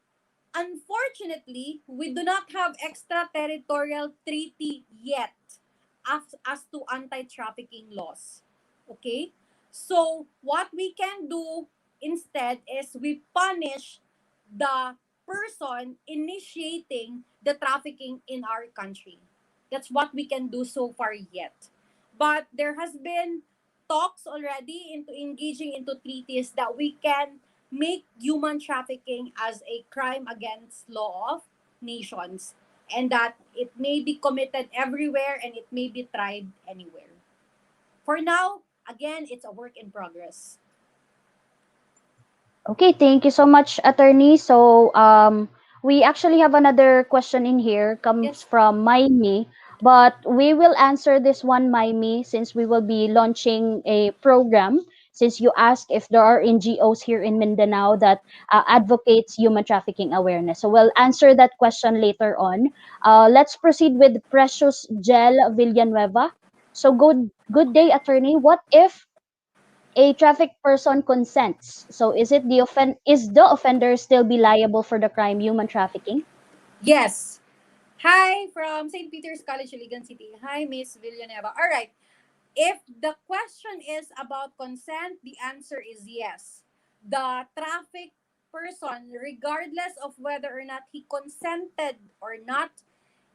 unfortunately, we do not have extraterritorial treaty yet as to anti-trafficking laws. Okay? So, what we can do instead is we punish the person initiating the trafficking in our country. That's what we can do so far yet. But there has been talks already into engaging into treaties that we can make human trafficking as a crime against law of nations, and that it may be committed everywhere and it may be tried anywhere. For now, again, it's a work in progress. Okay, thank you so much, attorney. So, we actually have another question in here, comes Yes. from Maimi, but we will answer this one, Maimi, since we will be launching a program. Since you asked if there are NGOs here in Mindanao that advocates human trafficking awareness, so we'll answer that question later on. Let's proceed with Precious Gel Villanueva. So, good day, attorney. What if a traffic person consents? So is the offender still be liable for the crime human trafficking? Yes. Hi from St. Peter's College, Iligan City. Hi, Miss Villanueva. All right. If the question is about consent, the answer is yes. The traffic person, regardless of whether or not he consented or not,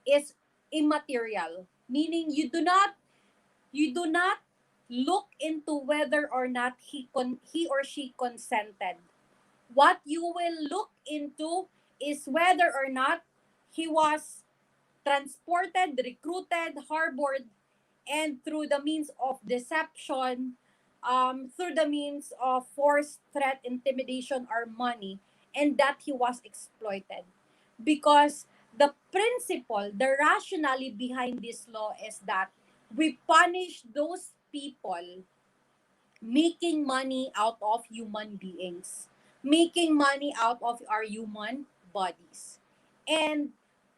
is immaterial. Meaning you do not look into whether or not he or she consented. What you will look into is whether or not he was transported, recruited, harbored, and through the means of deception, through the means of force, threat, intimidation, or money, and that he was exploited. Because the principle, the rationale behind this law is that we punish those people making money out of human beings, making money out of our human bodies. And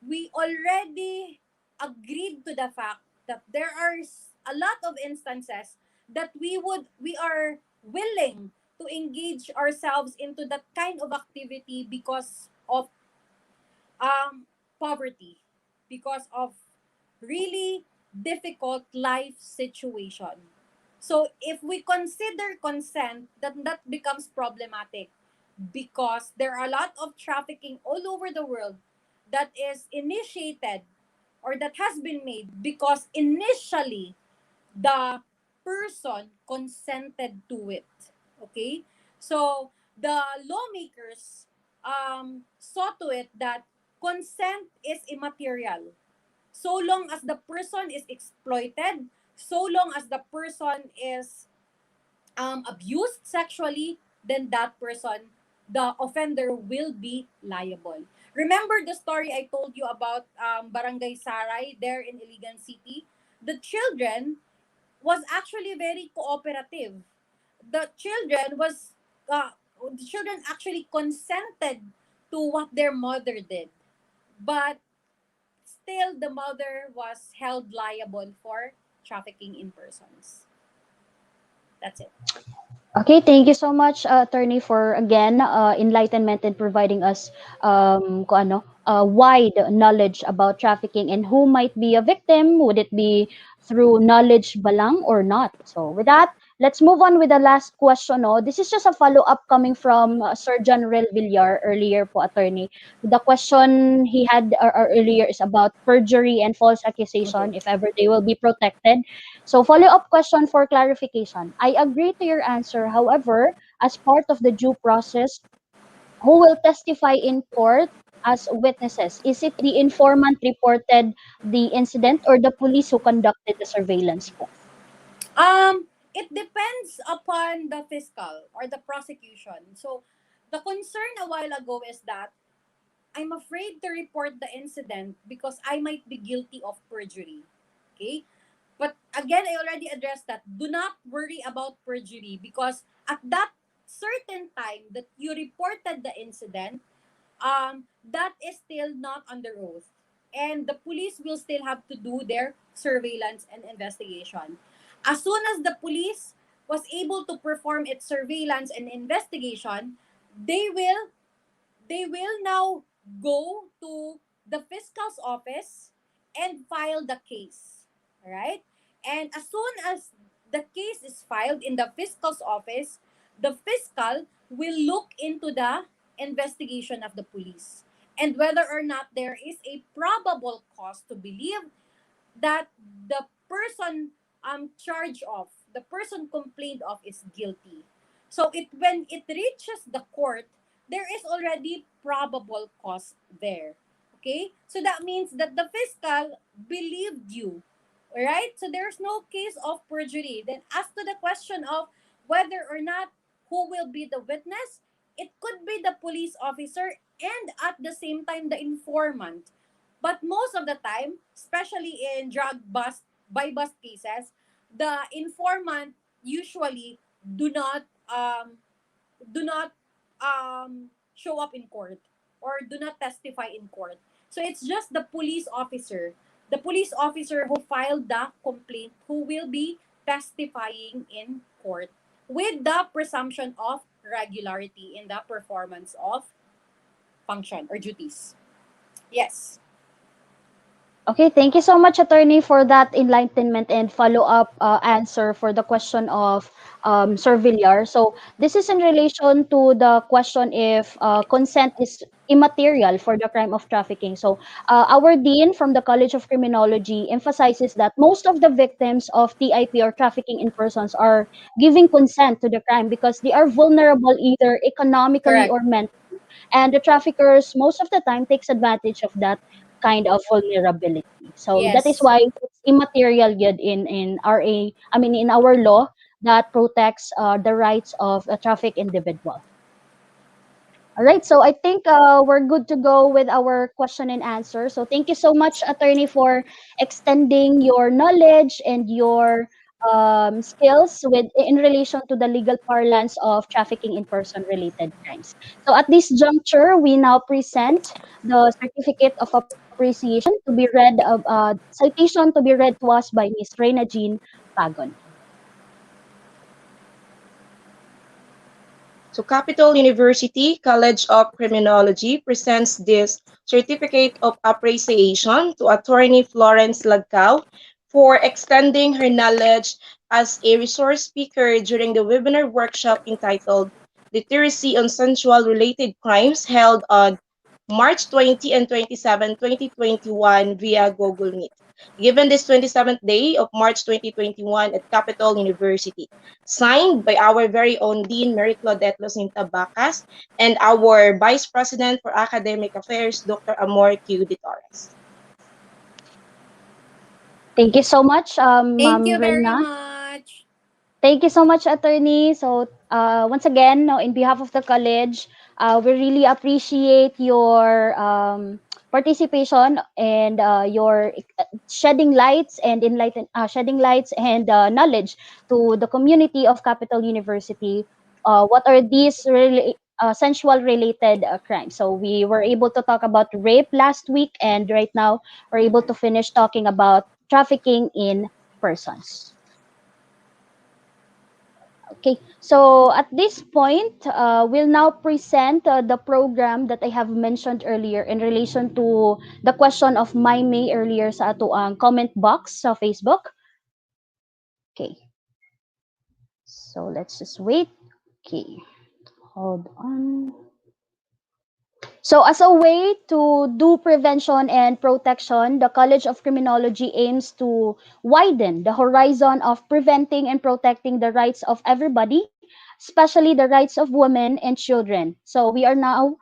we already agreed to the fact that there are a lot of instances that we are willing to engage ourselves into that kind of activity because of poverty, because of really difficult life situation. So if we consider consent, that becomes problematic because there are a lot of trafficking all over the world that is initiated or that has been made because initially the person consented to it. Okay? So the lawmakers saw to it that consent is immaterial. So long as the person is exploited, so long as the person is abused sexually, then that person, the offender, will be liable. Remember the story I told you about Barangay Saray there in Iligan City? The children was actually very cooperative. The children was the children actually consented to what their mother did, but still the mother was held liable for trafficking in persons. That's it. Okay, thank you so much, attorney, for again enlightenment and providing us wide knowledge about trafficking and who might be a victim. Would it be through knowledge balang or not? So with that, let's move on with the last question. No, this is just a follow up coming from Sir General Villar earlier, po, attorney. The question he had earlier is about perjury and false accusation. If ever they will be protected. So follow-up question for clarification. I agree to your answer. However, as part of the due process, who will testify in court as witnesses? Is it the informant reported the incident or the police who conducted the surveillance po? It depends upon the fiscal or the prosecution. So, the concern a while ago is that I'm afraid to report the incident because I might be guilty of perjury. Okay? But again, I already addressed that. Do not worry about perjury because at that certain time that you reported the incident, that is still not under oath. And the police will still have to do their surveillance and investigation. As soon as the police was able to perform its surveillance and investigation, they will now go to the fiscal's office and file the case. All right? And as soon as the case is filed in the fiscal's office, the fiscal will look into the investigation of the police and whether or not there is a probable cause to believe that the person charged of, the person complained of is guilty. So it when it reaches the court, there is already probable cause there. Okay? So that means that the fiscal believed you. Alright? So there's no case of perjury. Then as to the question of whether or not who will be the witness, it could be the police officer and at the same time the informant. But most of the time, especially in drug bust by bust cases, the informant usually do not um, do not show up in court or do not testify in court. So it's just the police officer who filed the complaint who will be testifying in court with the presumption of regularity in the performance of function or duties. Yes. Okay, thank you so much, attorney, for that enlightenment and follow-up answer for the question of Sir Villar. So this is in relation to the question if consent is immaterial for the crime of trafficking. So our dean from the College of Criminology emphasizes that most of the victims of TIP or trafficking in persons are giving consent to the crime because they are vulnerable either economically Correct. or mentally. And the traffickers most of the time takes advantage of that kind of vulnerability. So that is Yes. why it's immaterial yet in RA, I mean in our law that protects the rights of a traffic individual. All right, so I think we're good to go with our question and answer. So thank you so much, attorney, for extending your knowledge and your skills with in relation to the legal parlance of trafficking in person related crimes. So at this juncture, we now present the certificate of appreciation to be read, citation to be read to us by Miss Reina Jean Pagon. So Capital University College of Criminology presents this Certificate of Appreciation to Attorney Florence Lagcao, for extending her knowledge as a resource speaker during the webinar workshop entitled Literacy on Sensual Related Crimes held on March 20 and 27, 2021 via Google Meet. Given this 27th day of March 2021 at Capital University, signed by our very own Dean Mary Claudette Locinta Bacas and our Vice President for Academic Affairs, Dr. Amor Q. De Torres. Thank you so much, Thank Ma'am you very Reyna. much. Thank you so much, attorney. So, once again, no, in behalf of the college, we really appreciate your participation and your shedding lights and shedding lights and knowledge to the community of Capital University. What are these really sensual related crimes? So we were able to talk about rape last week, and right now we're able to finish talking about trafficking in persons. Okay, so at this point, we'll now present the program that I have mentioned earlier in relation to the question of my May earlier sa ato ang comment box sa Facebook. Okay, so let's just wait. Okay, hold on. So, as a way to do prevention and protection, the College of Criminology aims to widen the horizon of preventing and protecting the rights of everybody, especially the rights of women and children. So, we are now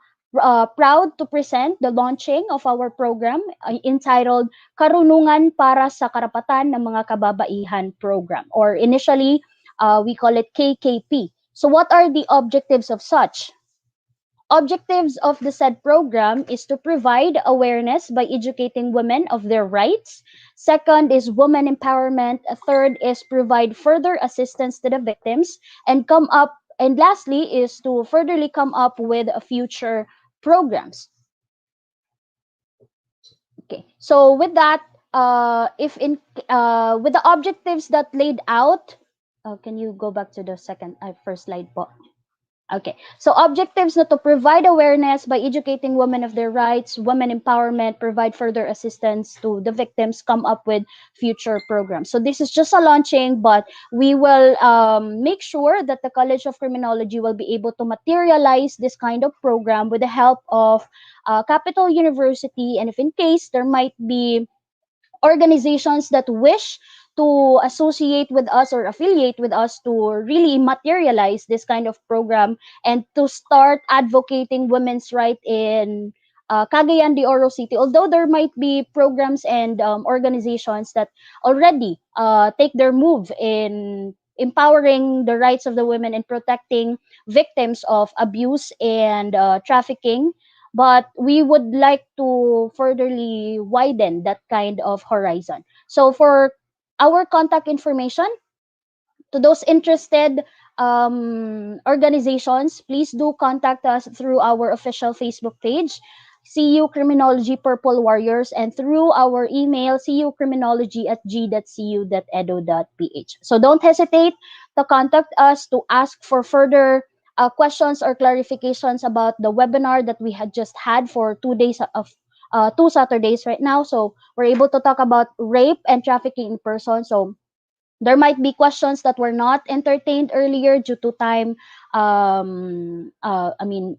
proud to present the launching of our program entitled Karunungan para sa Karapatan ng mga Kababaihan Program, or initially we call it KKP. So, what are the objectives of such? Objectives of the said program is to provide awareness by educating women of their rights. Second is women empowerment. Third is provide further assistance to the victims, and lastly is to furtherly come up with future programs. Okay. So with that, if in with the objectives that laid out, can you go back to the first slide po? Okay, so objectives na to provide awareness by educating women of their rights, women empowerment, provide further assistance to the victims, come up with future programs. So this is just a launching, but we will make sure that the College of Criminology will be able to materialize this kind of program with the help of Capital University, and if in case there might be organizations that wish to associate with us or affiliate with us to really materialize this kind of program and to start advocating women's right in Cagayan de Oro City. Although there might be programs and organizations that already take their move in empowering the rights of the women and protecting victims of abuse and trafficking, but we would like to furtherly widen that kind of horizon. So for our contact information, to those interested organizations, please do contact us through our official Facebook page, CU Criminology Purple Warriors, and through our email, cucriminology@g.cu.edu.ph. So don't hesitate to contact us to ask for further questions or clarifications about the webinar that we had just had for 2 days of 2 Saturdays right now. So we're able to talk about rape and trafficking in person. So there might be questions that were not entertained earlier due to time,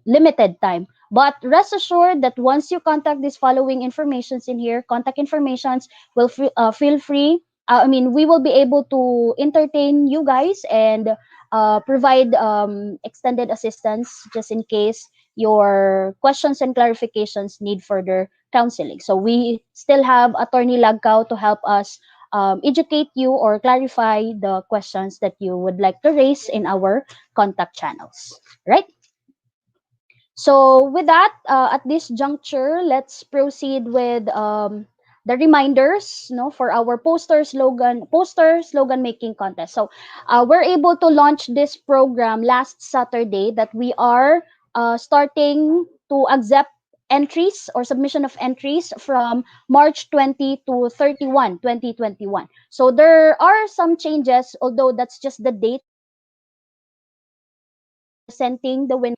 limited time. But rest assured that once you contact these following informations in here, contact informations will feel free. We will be able to entertain you guys and provide extended assistance just in case your questions and clarifications need further counseling. So we still have Attorney Lagcao to help us educate you or clarify the questions that you would like to raise in our contact channels, right? So with that, at this juncture, let's proceed with the reminders, for our poster slogan making contest. So we're able to launch this program last Saturday that we are starting to accept entries or submission of entries from March 20 to 31, 2021. So there are some changes, although that's just the date presenting the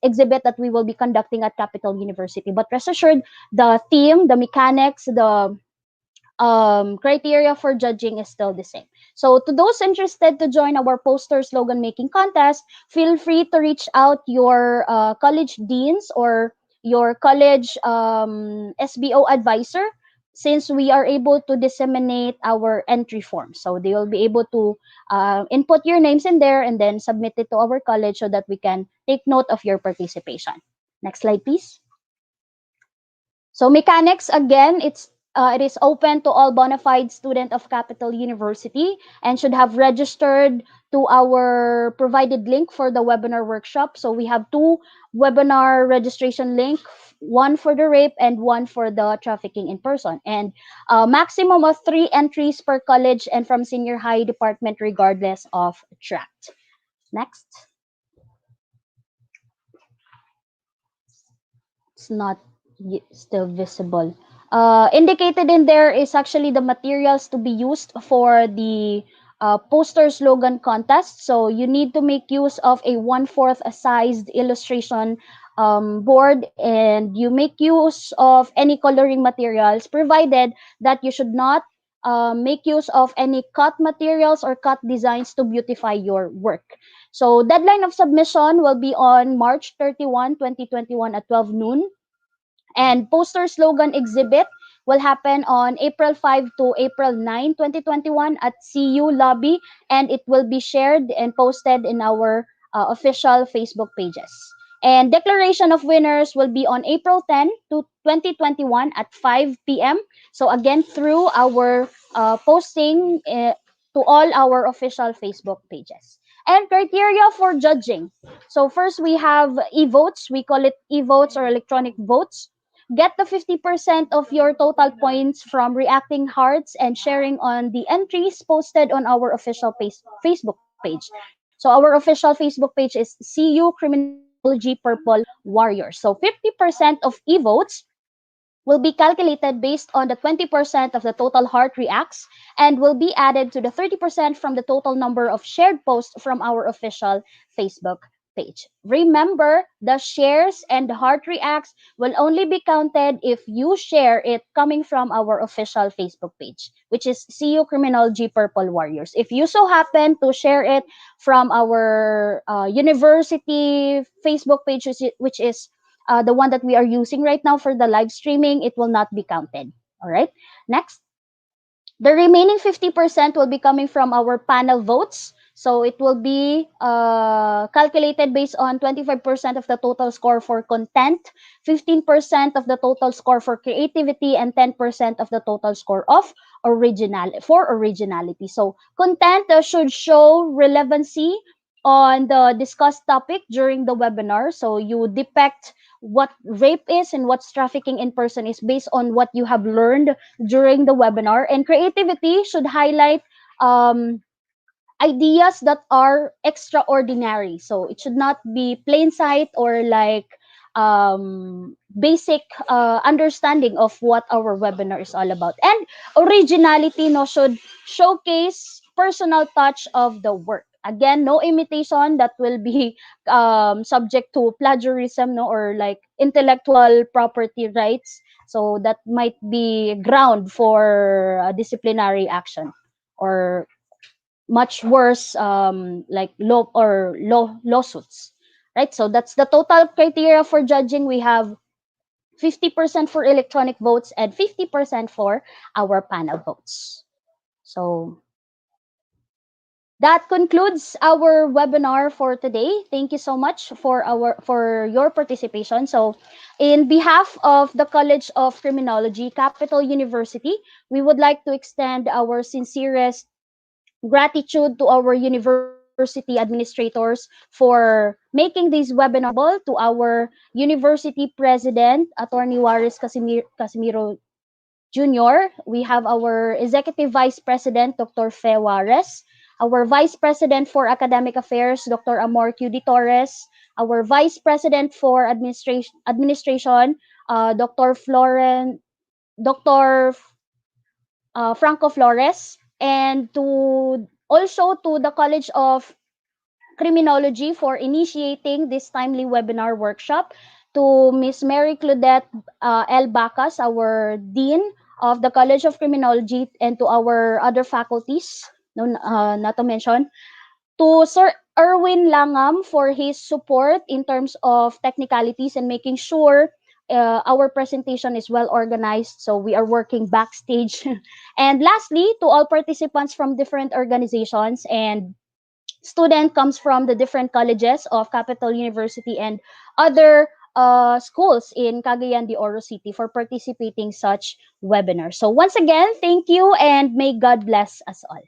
exhibit that we will be conducting at Capital University. But rest assured, the theme, the mechanics, the criteria for judging is still the same. So to those interested to join our poster slogan making contest, feel free to reach out your college deans or your college SBO advisor, since we are able to disseminate our entry form. So they will be able to input your names in there and then submit it to our college so that we can take note of your participation. Next slide, please. So mechanics, again, it is open to all bona fide student of Capital University and should have registered to our provided link for the webinar workshop. So we have two webinar registration link, one for the rape and one for the trafficking in person, and a maximum of 3 entries per college and from senior high department regardless of tract. Next. It's not still visible. Indicated in there is actually the materials to be used for the poster slogan contest. So you need to make use of a 1/4 sized illustration board, and you make use of any coloring materials, provided that you should not make use of any cut materials or cut designs to beautify your work. So deadline of submission will be on March 31, 2021 at 12 noon. And poster slogan exhibit will happen on April 5 to April 9, 2021 at CU lobby, and it will be shared and posted in our official Facebook pages. And declaration of winners will be on April 10 to 2021 at 5 p.m. So again, through our posting to all our official Facebook pages. And criteria for judging. So first we have e-votes. We call it e-votes or electronic votes. Get the 50% of your total points from reacting hearts and sharing on the entries posted on our official Facebook page. So our official Facebook page is CU Criminology Purple Warriors. So 50% of e-votes will be calculated based on the 20% of the total heart reacts and will be added to the 30% from the total number of shared posts from our official Facebook page. Remember, the shares and the heart reacts will only be counted if you share it coming from our official Facebook page, which is CU Criminology Purple Warriors. If you so happen to share it from our university Facebook page, which is the one that we are using right now for the live streaming, it will not be counted. All right. Next. The remaining 50% will be coming from our panel votes. So it will be calculated based on 25% of the total score for content, 15% of the total score for creativity, and 10% of the total score of originality. So content should show relevancy on the discussed topic during the webinar. So you depict what rape is and what's trafficking in person is based on what you have learned during the webinar. And creativity should highlight ideas that are extraordinary. So it should not be plain sight or like basic understanding of what our webinar is all about. And originality no should showcase personal touch of the work. Again, no imitation that will be subject to plagiarism, no, or like intellectual property rights. So that might be ground for disciplinary action or much worse like lawsuits, right? So that's the total criteria for judging. We have 50% for electronic votes and 50% for our panel votes. So that concludes our webinar for today. Thank you so much for your participation. So in behalf of the College of Criminology, Capital University, we would like to extend our sincerest gratitude to our university administrators for making this webinar possible, to our university president, Attorney Juarez Casimiro Jr. We have our executive vice president, Dr. Fe Juarez, our vice president for academic affairs, Dr. Amor Q. D. Torres, our vice president for administration, Dr. Franco Flores, and to also to the College of Criminology for initiating this timely webinar workshop, to Miss Mary Claudette L. Bacas, our Dean of the College of Criminology, and to our other faculties, no, not to mention, to Sir Erwin Langam for his support in terms of technicalities and making sure our presentation is well organized. So we are working backstage. And lastly, to all participants from different organizations and student comes from the different colleges of Capital University and other schools in Cagayan de Oro City for participating such webinars. So once again, thank you and may God bless us all.